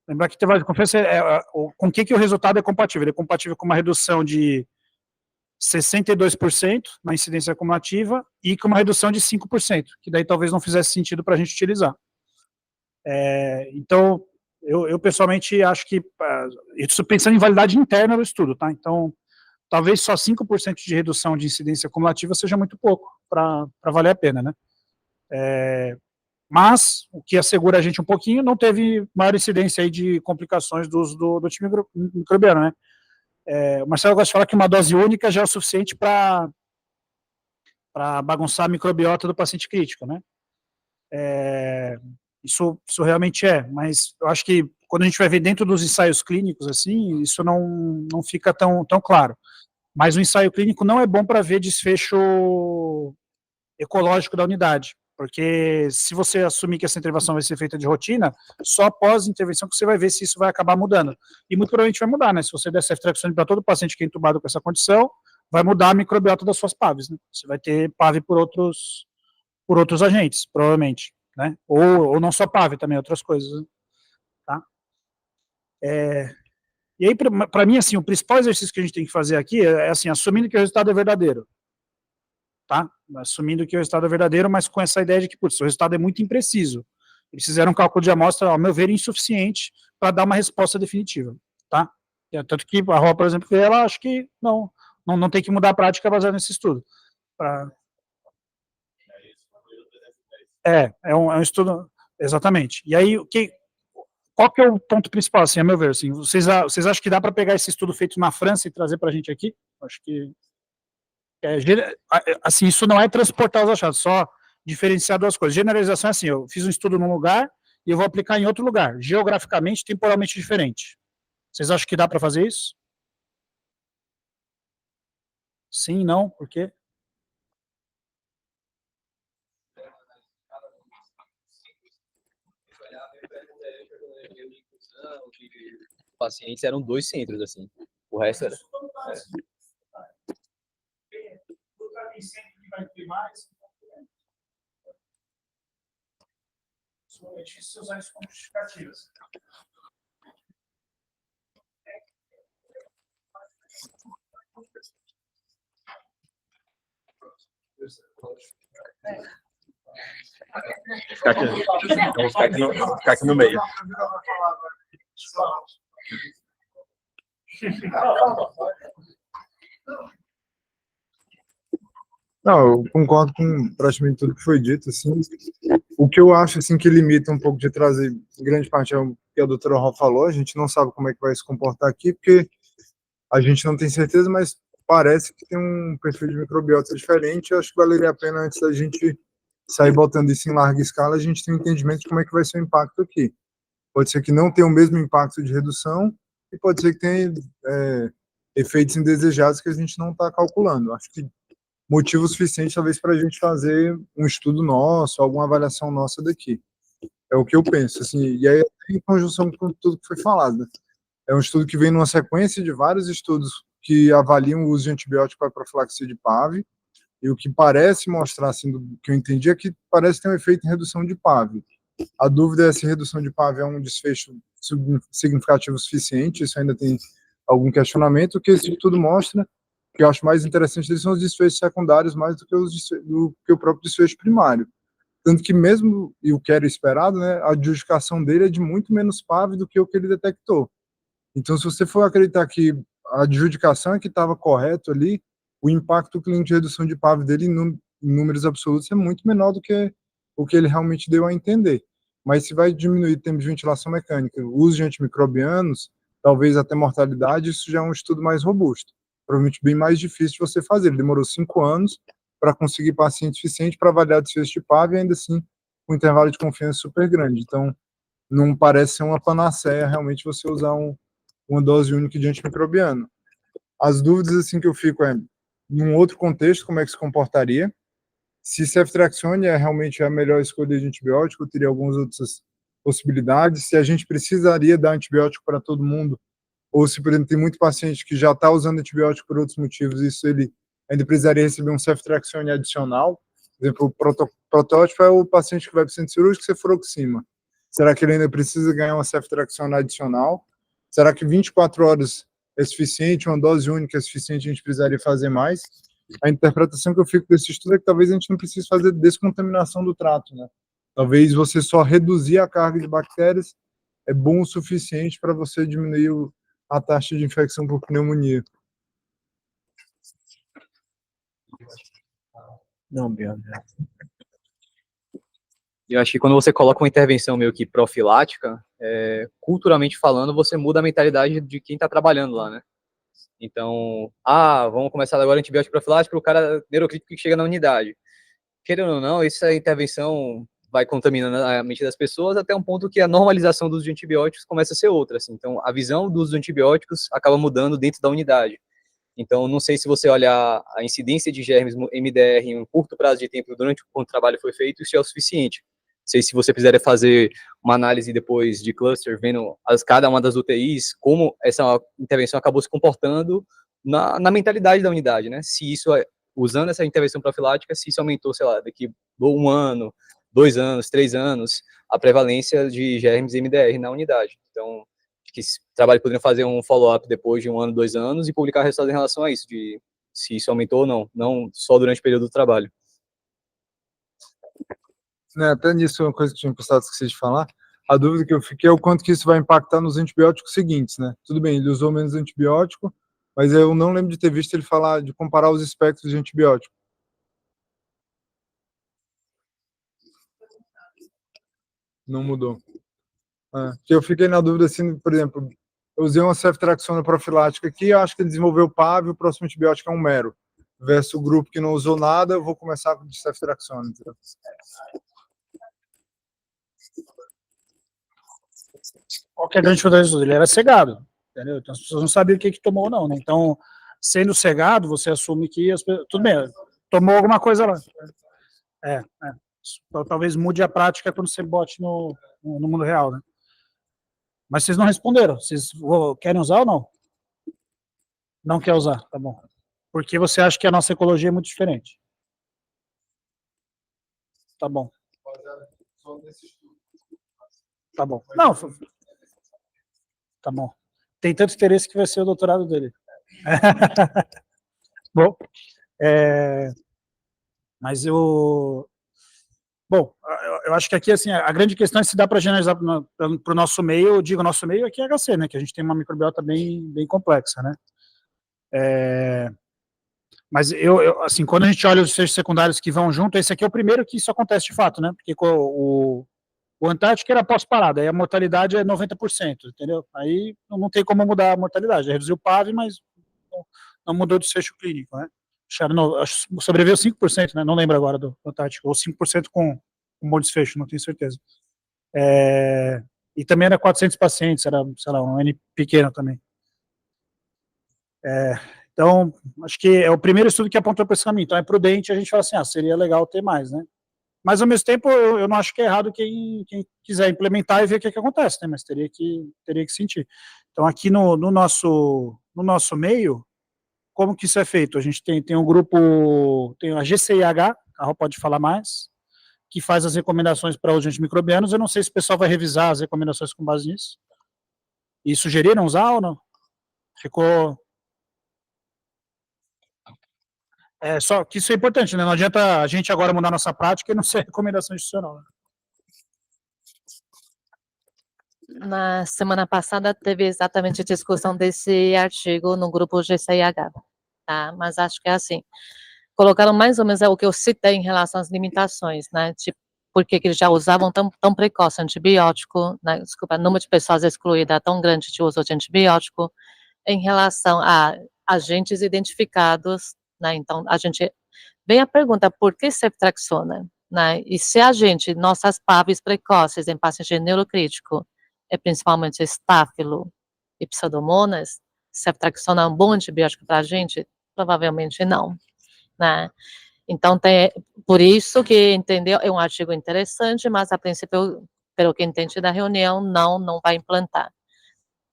Lembrar que intervalo de confiança com o que o resultado é compatível? Ele é compatível com uma redução de 62% na incidência acumulativa e com uma redução de 5%, que daí talvez não fizesse sentido para a gente utilizar. Então, eu pessoalmente acho que, isso pensando em validade interna do estudo, tá? Então, talvez só 5% de redução de incidência acumulativa seja muito pouco para valer a pena, né? Mas, o que assegura a gente um pouquinho, não teve maior incidência aí de complicações do uso do time microbiano, né? O Marcelo gosta de falar que uma dose única já é o suficiente para bagunçar a microbiota do paciente crítico, né? Isso realmente mas eu acho que quando a gente vai ver dentro dos ensaios clínicos, assim, isso não fica tão claro. Mas o ensaio clínico não é bom para ver desfecho ecológico da unidade, porque se você assumir que essa intervenção vai ser feita de rotina, só após a intervenção que você vai ver se isso vai acabar mudando. E muito provavelmente vai mudar, né? Se você der ceftriaxone para todo paciente que é entubado com essa condição, vai mudar a microbiota das suas PAVs, né? Você vai ter PAV por outros agentes, provavelmente, né? Ou não só PAV, também outras coisas, né? Tá? E aí, para mim, assim, o principal exercício que a gente tem que fazer aqui é assim, assumindo que o resultado é verdadeiro, tá? Assumindo que o resultado é verdadeiro, mas com essa ideia de que, putz, o resultado é muito impreciso. Eles fizeram um cálculo de amostra, ao meu ver, insuficiente para dar uma resposta definitiva, tá? Tanto que a Ró, por exemplo, ela acha que não tem que mudar a prática baseada nesse estudo. É um estudo, exatamente. E aí, qual que é o ponto principal, assim, a meu ver? Assim, vocês acham que dá para pegar esse estudo feito na França e trazer para a gente aqui? Acho que assim, isso não é transportar os achados, só diferenciar duas coisas. Generalização é assim, eu fiz um estudo num lugar e eu vou aplicar em outro lugar, geograficamente, temporalmente diferente. Vocês acham que dá para fazer isso? Sim, não, por quê? Pacientes eram 2 centros, assim. O resto era. É difícil usar isso como justificativas. Vou ficar aqui no meio. Não, eu concordo com praticamente tudo que foi dito, assim. O que eu acho, assim, que limita um pouco de trazer, em grande parte, é o que a doutora Ró falou, a gente não sabe como é que vai se comportar aqui, porque a gente não tem certeza, mas parece que tem um perfil de microbiota diferente. Eu acho que valeria a pena, antes da gente sair botando isso em larga escala, a gente ter um entendimento de como é que vai ser o impacto aqui. Pode ser que não tenha o mesmo impacto de redução, e pode ser que tenha efeitos indesejados que a gente não está calculando. Acho que motivo suficiente, talvez, para a gente fazer um estudo nosso, alguma avaliação nossa daqui. É o que eu penso, assim, e aí em conjunção com tudo que foi falado, né? É um estudo que vem numa sequência de vários estudos que avaliam o uso de antibiótico para profilaxia de PAV, e o que parece mostrar, assim, do que eu entendi, é que parece ter um efeito em redução de PAV. A dúvida é se redução de PAV é um desfecho significativo o suficiente, isso ainda tem algum questionamento. O que esse estudo mostra, que eu acho mais interessante deles, são os desfechos secundários mais do que o próprio desfecho primário. Tanto que mesmo, e o que era esperado, né, a adjudicação dele é de muito menos PAV do que o que ele detectou. Então, se você for acreditar que a adjudicação é que estava correto ali, o impacto clínico de redução de PAV dele em números absolutos é muito menor do que o que ele realmente deu a entender. Mas se vai diminuir o tempo de ventilação mecânica, o uso de antimicrobianos, talvez até mortalidade, isso já é um estudo mais robusto. Provavelmente bem mais difícil de você fazer. Ele demorou 5 anos para conseguir paciente suficiente para avaliar desfecho de PAV, e ainda assim, com um intervalo de confiança super grande. Então, não parece ser uma panaceia realmente você usar uma dose única de antimicrobiano. As dúvidas, assim, que eu fico é, num outro contexto, como é que se comportaria? Se ceftriaxone é realmente a melhor escolha de antibiótico, teria algumas outras possibilidades. Se a gente precisaria dar antibiótico para todo mundo, ou se, por exemplo, tem muito paciente que já está usando antibiótico por outros motivos, isso ele ainda precisaria receber um ceftriaxone adicional. Por exemplo, o protótipo é o paciente que vai para o centro cirúrgico, cefuroxima. Será que ele ainda precisa ganhar uma ceftriaxone adicional? Será que 24 horas é suficiente, uma dose única é suficiente, a gente precisaria fazer mais? A interpretação que eu fico desse estudo é que talvez a gente não precise fazer descontaminação do trato, né? Talvez você só reduzir a carga de bactérias é bom o suficiente para você diminuir a taxa de infecção por pneumonia. Não, Bianca. Eu acho que quando você coloca uma intervenção meio que profilática, culturalmente falando, você muda a mentalidade de quem está trabalhando lá, né? Então, vamos começar agora antibiótico profilático para o cara neurocrítico que chega na unidade. Querendo ou não, essa intervenção vai contaminando a mente das pessoas até um ponto que a normalização do uso de antibióticos começa a ser outra. Assim. Então, a visão do uso de antibióticos acaba mudando dentro da unidade. Então, não sei se você olhar a incidência de germes MDR em um curto prazo de tempo durante quando o trabalho foi feito, isso é o suficiente. Não sei se você precisaria fazer uma análise depois de cluster, vendo cada uma das UTIs, como essa intervenção acabou se comportando na mentalidade da unidade, né? Se isso, usando essa intervenção profilática, se isso aumentou, sei lá, daqui 1 ano, 2 anos, 3 anos, a prevalência de germes MDR na unidade. Então, que esse trabalho poderia fazer um follow-up depois de 1 ano, 2 anos e publicar resultados em relação a isso, de se isso aumentou ou não só durante o período do trabalho. Até nisso, uma coisa que tinha postado, esqueci de falar, a dúvida que eu fiquei é o quanto que isso vai impactar nos antibióticos seguintes, né? Tudo bem, ele usou menos antibiótico, mas eu não lembro de ter visto ele falar, de comparar os espectros de antibiótico. Não mudou. Que eu fiquei na dúvida, assim, por exemplo, eu usei uma ceftriaxona profilática aqui, eu acho que ele desenvolveu PAV, o próximo antibiótico é um mero. Versus o grupo que não usou nada, eu vou começar com ceftriaxona. Entendeu? Qual que é a grande dificuldade disso? Ele era cegado, entendeu? Então as pessoas não sabiam o que tomou, não, né? Então, sendo cegado, você assume que as pessoas... Tudo bem, tomou alguma coisa lá. Talvez mude a prática quando você bote no mundo real, né? Mas vocês não responderam. Vocês querem usar ou não? Não quer usar, tá bom. Porque você acha que a nossa ecologia é muito diferente. Tá bom. Tá bom. Não, tá bom. Tem tanto interesse que vai ser o doutorado dele. Bom, mas eu... Bom, eu acho que aqui, assim, a grande questão é se dá para generalizar para o nosso meio, eu digo nosso meio aqui é HC, né, que a gente tem uma microbiota bem complexa, né. Mas assim, quando a gente olha os desfechos secundários que vão junto, esse aqui é o primeiro que isso acontece de fato, né? Porque o Antártico era pós-parada, aí a mortalidade é 90%, entendeu? Aí não tem como mudar a mortalidade, reduziu o PAV, mas não mudou o desfecho clínico, né? Acho que sobreviveu 5%, né? Não lembro agora do Antártico, ou 5% com um bom desfecho, não tenho certeza. E também era 400 pacientes, era, sei lá, um N pequeno também. Então, acho que é o primeiro estudo que apontou para esse caminho, então é prudente a gente falar assim, seria legal ter mais, né? Mas, ao mesmo tempo, eu não acho que é errado quem quiser implementar e ver o que acontece, né? Mas teria que sentir. Então, aqui no nosso meio, como que isso é feito? A gente tem um grupo, tem a GCIH, a Carol pode falar mais, que faz as recomendações para os antimicrobianos. Eu não sei se o pessoal vai revisar as recomendações com base nisso. E sugeriram usar ou não? Ficou... só que isso é importante, né? Não adianta a gente agora mudar nossa prática e não ser recomendação institucional, né? Na semana passada teve exatamente a discussão desse artigo no grupo GCIH, tá? Mas acho que é assim, colocaram mais ou menos o que eu citei em relação às limitações, né? Tipo, por que eles já usavam tão precoce antibiótico, né? Desculpa, número de pessoas excluídas tão grande de uso de antibiótico, em relação a agentes identificados, né? Então, vem a pergunta, por que ceftriaxona, né? E se nossas PAVs precoces em paciente neurocrítico, principalmente estáfilo e pseudomonas, ceftriaxona é um bom antibiótico para a gente? Provavelmente não, né? Então, por isso que, entendeu, é um artigo interessante, mas a princípio, pelo que entendi da reunião, não vai implantar.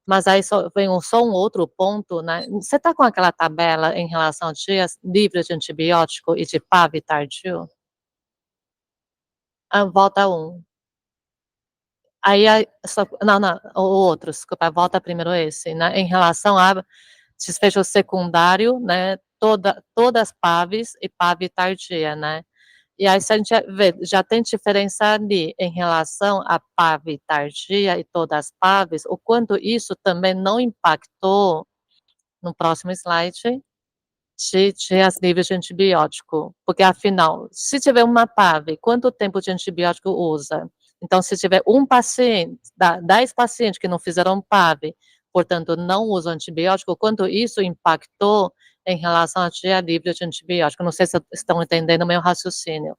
Mas aí vem só um outro ponto, né? Você está com aquela tabela em relação a dias livres de antibiótico e de PAV tardio? Volta um. Aí, não, o outro, desculpa, volta primeiro esse, né? Em relação a desfecho secundário, né? Todas PAVs e PAV tardia, né? E aí, se a gente vê, já tem diferença ali em relação à PAV tardia e todas as PAVs, o quanto isso também não impactou, no próximo slide, de as níveis de antibiótico. Porque, afinal, se tiver uma PAV, quanto tempo de antibiótico usa? Então, se tiver um paciente, 10 pacientes que não fizeram PAV, portanto, não usam antibiótico, quanto isso impactou em relação a dia livre de antibiótico? Não sei se estão entendendo o meu raciocínio,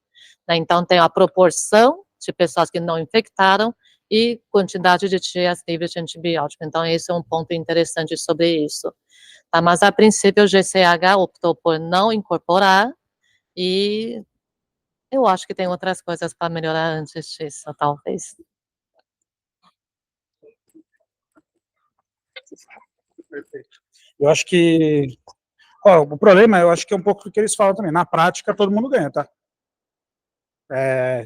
né? Então, tem a proporção de pessoas que não infectaram e quantidade de dias livres de antibiótico. Então, esse é um ponto interessante sobre isso. Tá? Mas, a princípio, o GCH optou por não incorporar e eu acho que tem outras coisas para melhorar antes disso, talvez. Perfeito. Eu acho que... o problema, eu acho que é um pouco do que eles falam também. Na prática, todo mundo ganha, tá?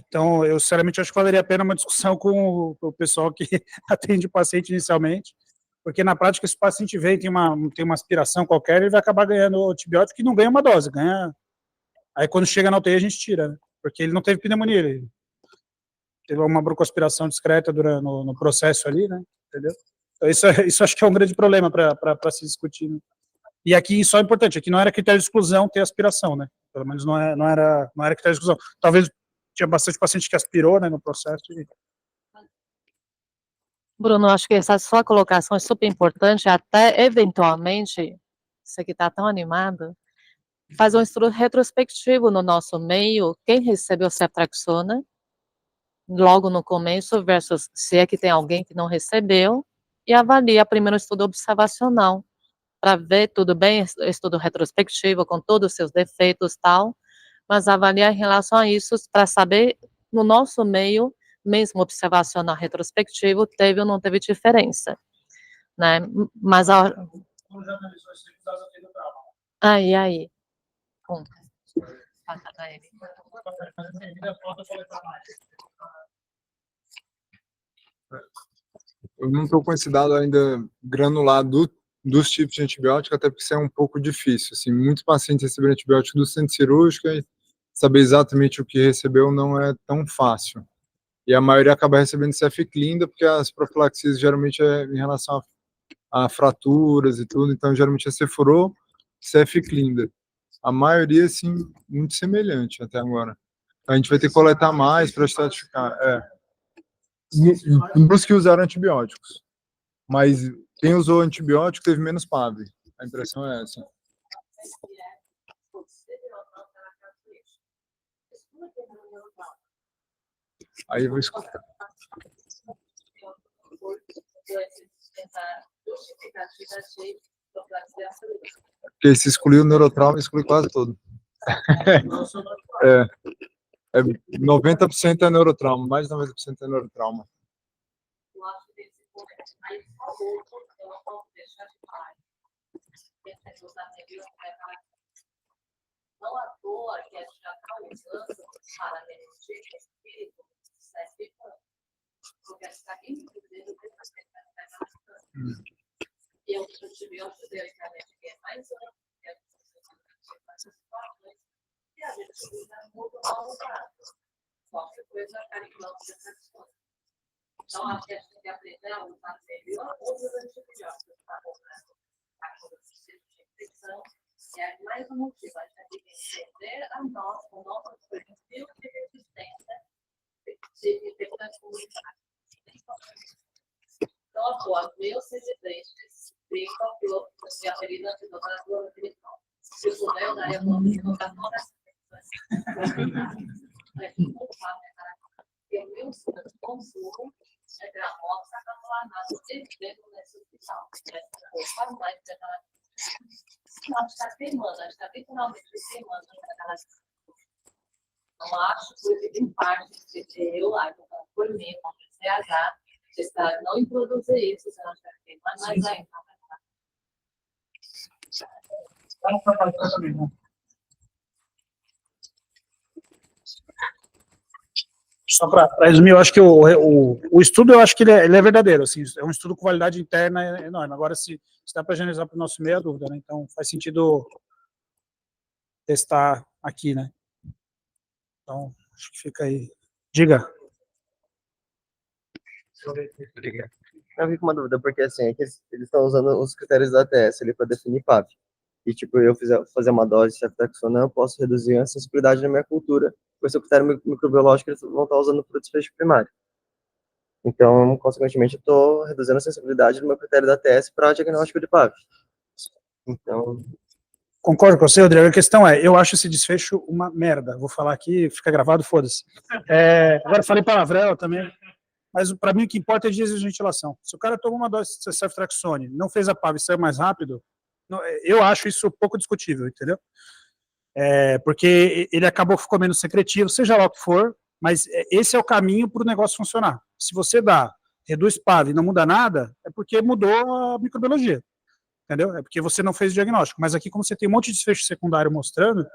Então, eu sinceramente acho que valeria a pena uma discussão com o pessoal que atende o paciente inicialmente, porque na prática, se o paciente vem e tem uma aspiração qualquer, ele vai acabar ganhando o antibiótico e não ganha uma dose, ganha... Aí, quando chega na UTI, a gente tira, né? Porque ele não teve pneumonia, ele teve uma broncoaspiração discreta no processo ali, né? Entendeu? Então, isso acho que é um grande problema para se discutir, né? E aqui só é importante, aqui não era critério de exclusão ter aspiração, né? Pelo menos não era critério de exclusão. Talvez tinha bastante paciente que aspirou, né, no processo. Bruno, acho que essa sua colocação é super importante, até eventualmente, você que está tão animado, fazer um estudo retrospectivo no nosso meio, quem recebeu ceftriaxona, logo no começo, versus se é que tem alguém que não recebeu, e avalia primeiro o estudo observacional, para ver tudo bem, estudo retrospectivo, com todos os seus defeitos e tal, mas avaliar em relação a isso, para saber, no nosso meio, mesmo observacional retrospectivo, teve ou não teve diferença, né? Mas aí. Eu não estou com esse dado ainda granulado dos tipos de antibiótico, até porque isso é um pouco difícil. Assim, muitos pacientes receberam antibiótico do centro cirúrgico e saber exatamente o que recebeu não é tão fácil. E a maioria acaba recebendo ceficlinda, porque as profilaxias geralmente é em relação a fraturas e tudo, então geralmente é cefurô, ceficlinda. A maioria, assim, muito semelhante até agora. A gente vai ter que coletar mais para estratificar. Nos que usaram antibióticos. Mas quem usou antibiótico teve menos PAV. A impressão é essa. Aí eu vou escutar. Porque se excluir o neurotrauma, exclui quase tudo. É 90% é neurotrauma, mais de 90% é neurotrauma. Não à toa que a gente já está usando para meningite, espírito, porque a gente está incluindo e o antibiótico, teoricamente, que é mais amplo, que a gente e a gente usa muito mal usado. Qualquer coisa carimbando essas coisas. Então, acho que a gente tem que aprender a usar melhor outros antibióticos para a infecção. É mais um motivo, a gente tem que entender o nosso perfil de resistência de infecções comunitárias. Então, após meus residentes ficam que a ferida antidotada da cloroquina. Se eu puder, eu daria cloroquina para todas as infecções. Porque o meu consumo é gramosa, catalanado, dentro desse hospital. Para mais preparado. Não, está queimando, está literalmente queimando. Não acho que em parte de eu, por mim, com o CH, está não introduzir isso, senão está queimando, mas ainda. Só para resumir, eu acho que o estudo, eu acho que ele é verdadeiro, assim, é um estudo com validade interna enorme. Agora, se dá para generalizar para o nosso meio, é a dúvida, né? Então, faz sentido testar aqui, né? Então, acho que fica aí. Diga. Eu fico com uma dúvida, porque assim, é que eles estão usando os critérios da ATS ali para definir PAV. E tipo, eu fazer uma dose de ceftriaxona, eu posso reduzir a sensibilidade na minha cultura, com esse critério microbiológico eles vão estar usando para o desfecho primário. Então, consequentemente, eu estou reduzindo a sensibilidade do meu critério da ATS para diagnóstico de PAV. Então... Concordo com você, Rodrigo. A questão é, eu acho esse desfecho uma merda. Vou falar aqui, fica gravado, foda-se. Agora falei palavrão também. Mas para mim o que importa é dias de ventilação. Se o cara tomou uma dose de ceftriaxone, não fez a PAV e saiu mais rápido, eu acho isso pouco discutível, entendeu? Porque ele ficou menos secretivo, seja lá o que for, mas esse é o caminho para o negócio funcionar. Se você reduz PAV e não muda nada, é porque mudou a microbiologia, entendeu? É porque você não fez o diagnóstico. Mas aqui, como você tem um monte de desfecho secundário mostrando,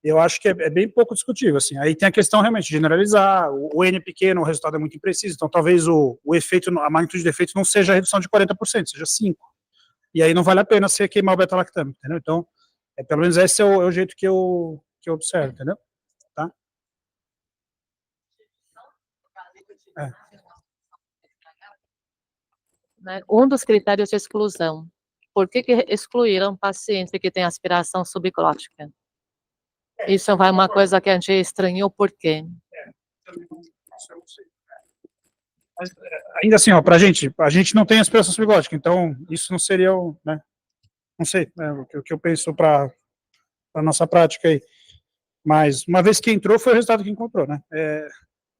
eu acho que é bem pouco discutível, assim. Aí tem a questão realmente de generalizar, o N pequeno, o resultado é muito impreciso, então talvez o efeito, a magnitude de efeito não seja a redução de 40%, seja 5%. E aí não vale a pena você queimar o beta-lactame, entendeu? Então, pelo menos esse é o jeito que eu observo, entendeu? Tá? Um dos critérios de exclusão. Por que excluíram paciente que tem aspiração subglótica? Isso vai uma coisa que a gente estranhou, por quê? Mas, ainda assim, a gente não tem aspiração subglótica, então isso não seria né? Não sei, o que eu penso para a nossa prática aí. Mas, uma vez que entrou, foi o resultado que encontrou, né?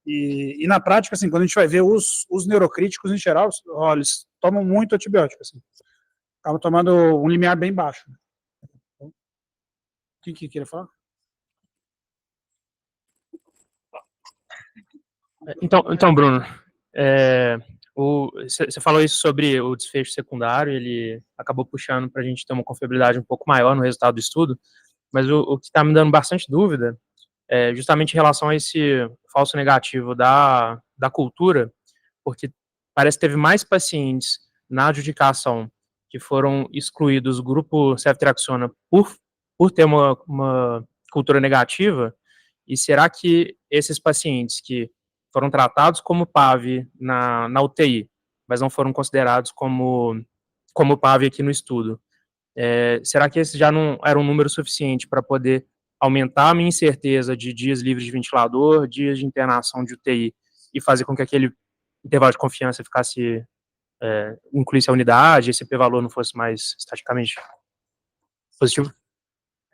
E na prática, assim, quando a gente vai ver os neurocríticos em geral, eles tomam muito antibiótico, assim. Acabam tomando um limiar bem baixo. Quem que queria falar? Então, Bruno, você falou isso sobre o desfecho secundário, ele acabou puxando para a gente ter uma confiabilidade um pouco maior no resultado do estudo, mas o que está me dando bastante dúvida é justamente em relação a esse falso negativo da cultura, porque parece que teve mais pacientes na adjudicação que foram excluídos do grupo ceftriaxona por ter uma cultura negativa, e será que esses pacientes que foram tratados como PAV na UTI, mas não foram considerados como PAV aqui no estudo, será que esse já não era um número suficiente para poder aumentar a minha incerteza de dias livres de ventilador, dias de internação de UTI, e fazer com que aquele intervalo de confiança ficasse, incluísse a unidade, esse p-valor não fosse mais estaticamente positivo?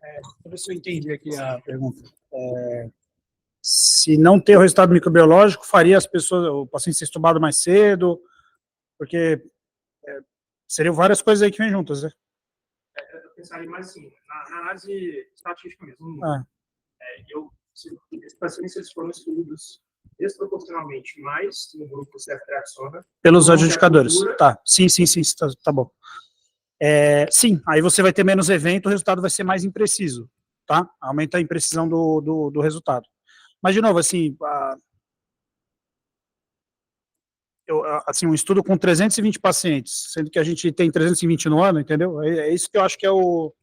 Deixa eu ver se eu entendi aqui a pergunta. Se não ter o resultado microbiológico, faria o paciente ser estubado mais cedo, porque seriam várias coisas aí que vêm juntas, né? Eu pensaria mais assim, na análise estatística mesmo. Se esses pacientes eles foram estudados desproporcionalmente mais no grupo ceftriaxona. Pelos adjudicadores. Tá, sim, tá bom. Sim, aí você vai ter menos evento, o resultado vai ser mais impreciso, tá? Aumenta a imprecisão do resultado. Mas, de novo, assim, um estudo com 320 pacientes, sendo que a gente tem 320 no ano, entendeu? É isso que eu acho que é o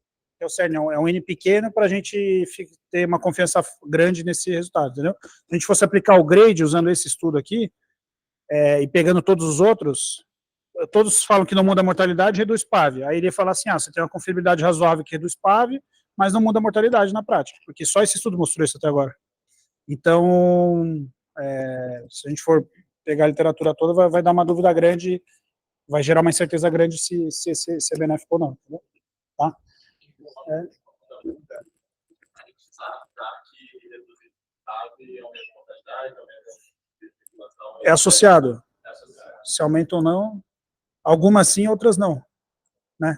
cerne, é um N pequeno para a gente ter uma confiança grande nesse resultado, entendeu? Se a gente fosse aplicar o grade usando esse estudo aqui, e pegando todos os outros, todos falam que não muda a mortalidade, reduz PAV. Aí ele ia falar assim, você tem uma confiabilidade razoável que reduz PAV, mas não muda a mortalidade na prática, porque só esse estudo mostrou isso até agora. Então, se a gente for pegar a literatura toda, vai dar uma dúvida grande, vai gerar uma incerteza grande se é benéfico ou não, entendeu? Tá? É associado. Se aumenta ou não, algumas sim, outras não, né?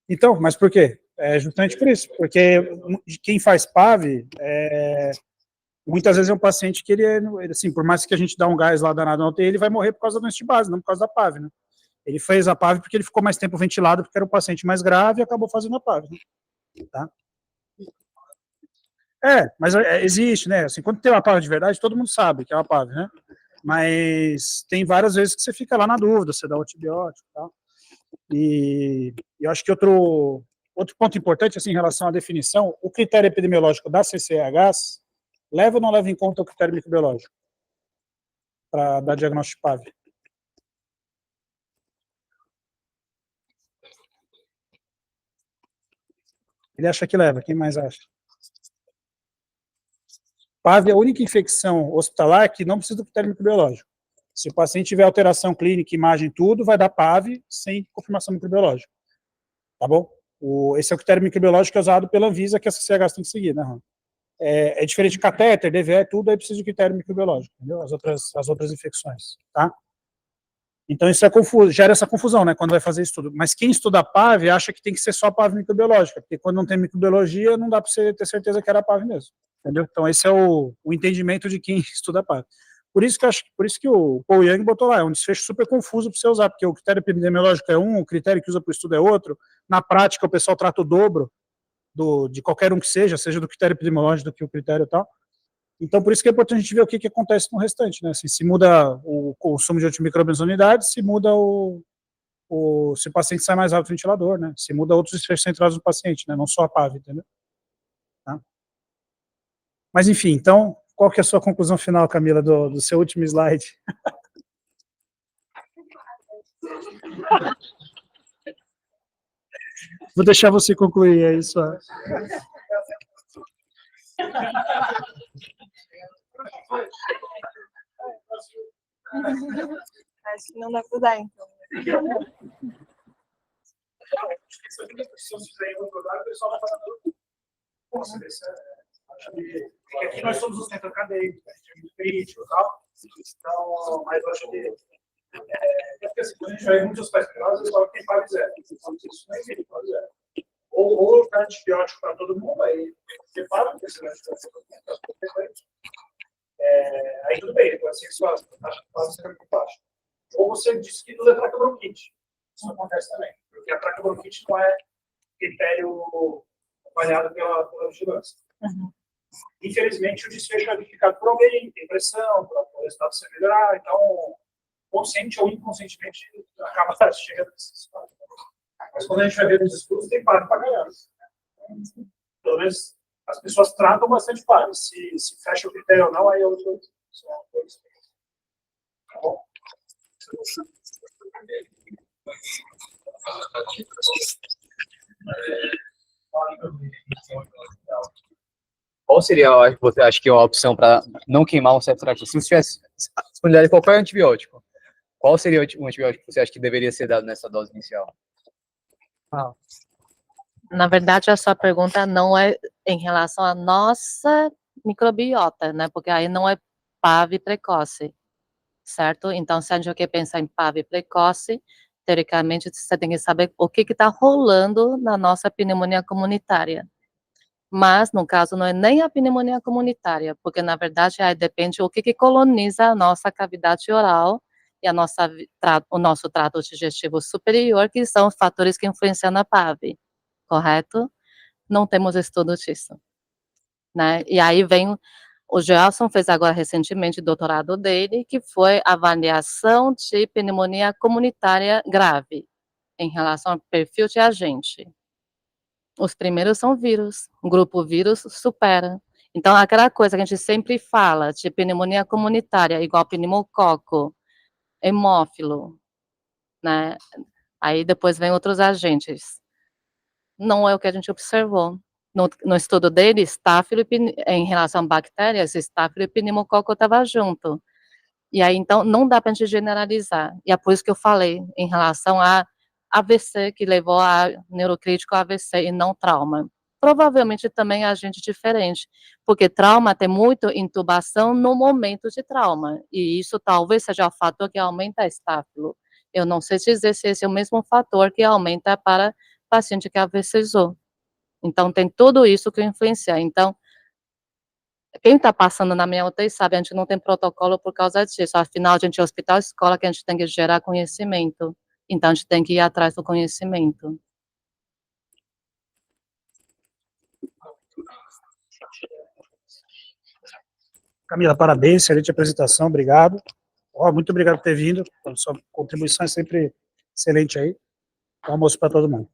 Então, mas por quê? É justamente por isso, porque quem faz PAV, muitas vezes é um paciente que ele, assim, por mais que a gente dá um gás lá danado na UTI, ele vai morrer por causa da doença de base, não por causa da PAV, né? Ele fez a PAV porque ele ficou mais tempo ventilado, porque era um paciente mais grave e acabou fazendo a PAV, né? Tá? Mas existe, né? Assim, quando tem uma PAV de verdade, todo mundo sabe que é uma PAV, né? Mas tem várias vezes que você fica lá na dúvida, você dá o antibiótico e tal. E eu acho que outro ponto importante, assim, em relação à definição, o critério epidemiológico da CCHs leva ou não leva em conta o critério microbiológico para dar diagnóstico de PAV? Ele acha que leva, quem mais acha? PAV é a única infecção hospitalar que não precisa do critério microbiológico. Se o paciente tiver alteração clínica, imagem, tudo, vai dar PAV sem confirmação microbiológica. Tá bom? Esse é o critério microbiológico que é usado pela Anvisa, que a CCH tem que seguir, né, Ron? É diferente de catéter, DVE, tudo, aí precisa de critério microbiológico, entendeu? As outras infecções, tá? Então isso gera essa confusão, né, quando vai fazer estudo. Mas quem estuda PAV acha que tem que ser só PAV microbiológica, porque quando não tem microbiologia, não dá para você ter certeza que era PAV mesmo, entendeu? Então esse é o entendimento de quem estuda PAV. Por isso que o Paul Young botou lá, é um desfecho super confuso para você usar, porque o critério epidemiológico é um, o critério que usa para o estudo é outro, na prática o pessoal trata o dobro de qualquer um que seja do critério epidemiológico do que o critério e tal. Então, por isso que é importante a gente ver o que acontece no restante, né? Assim, se muda o consumo de antimicróbios na unidade, se muda se o paciente sai mais rápido do ventilador, né? Se muda outros desfechos centrais do paciente, né? Não só a PAV, entendeu? Tá? Mas, enfim, então, qual que é a sua conclusão final, Camila, do seu último slide? Vou deixar você concluir aí, só. Acho que não dá para usar, então. Aqui nós somos o centro acadêmico, crítico e tal. Então, mas eu acho que porque assim, quando a gente vai em muitos hospitais privados, eles falam que tem PAV zero. Isso não existe PAV zero. Ou dá antibiótico para todo mundo, aí você para, porque você vai aí tudo bem, pode ser que sua taxa de PAV seja muito baixa. Ou você diz que tudo é tracobronquite. Isso acontece também, porque a tracobronquite não é critério avaliado pela vigilância. Uhum. Infelizmente, o desfecho é verificado por alguém, tem pressão, para o resultado se melhorar, então, consciente ou inconscientemente, acaba chegando nesse estado. Mas quando a gente vai ver nos estudos, tem PAV para ganhar. Pelo menos as pessoas tratam bastante PAV. Se fecha o critério ou não, aí é outro. Tá bom? Qual seria, você acha que é uma opção para não queimar um certo trato? Se você tivesse disponibilidade de qualquer antibiótico, qual seria o antibiótico que você acha que deveria ser dado nessa dose inicial? Na verdade, a sua pergunta não é em relação à nossa microbiota, né? Porque aí não é PAV precoce, certo? Então, se a gente quer pensar em PAV precoce, teoricamente, você tem que saber o que está rolando na nossa pneumonia comunitária. Mas, no caso, não é nem a pneumonia comunitária, porque, na verdade, aí depende o que coloniza a nossa cavidade oral e o nosso trato digestivo superior, que são os fatores que influenciam na PAV, correto? Não temos estudo disso, né? E aí vem, o Gelson fez agora recentemente o doutorado dele, que foi avaliação de pneumonia comunitária grave, em relação ao perfil de agente. Os primeiros são vírus, o grupo vírus supera. Então, aquela coisa que a gente sempre fala, de pneumonia comunitária, igual pneumococo, hemófilo, né? Aí depois vem outros agentes. Não é o que a gente observou. No estudo dele, estáfilo em relação a bactérias, estáfilo e pneumococo estava junto. E aí, então, não dá para a gente generalizar. E é por isso que eu falei, em relação a AVC, que levou a neurocrítico a AVC e não trauma. Provavelmente também é agente diferente, porque trauma tem muito intubação no momento de trauma, e isso talvez seja o fator que aumenta a estáfilo. Eu não sei dizer se esse é o mesmo fator que aumenta para paciente que AVCzou. Então, tem tudo isso que influencia. Então, quem está passando na minha UTI sabe, a gente não tem protocolo por causa disso. Afinal, a gente é hospital escola que a gente tem que gerar conhecimento. Então, a gente tem que ir atrás do conhecimento. Camila, parabéns, excelente apresentação, obrigado. Muito obrigado por ter vindo, a sua contribuição é sempre excelente aí. Bom almoço para todo mundo.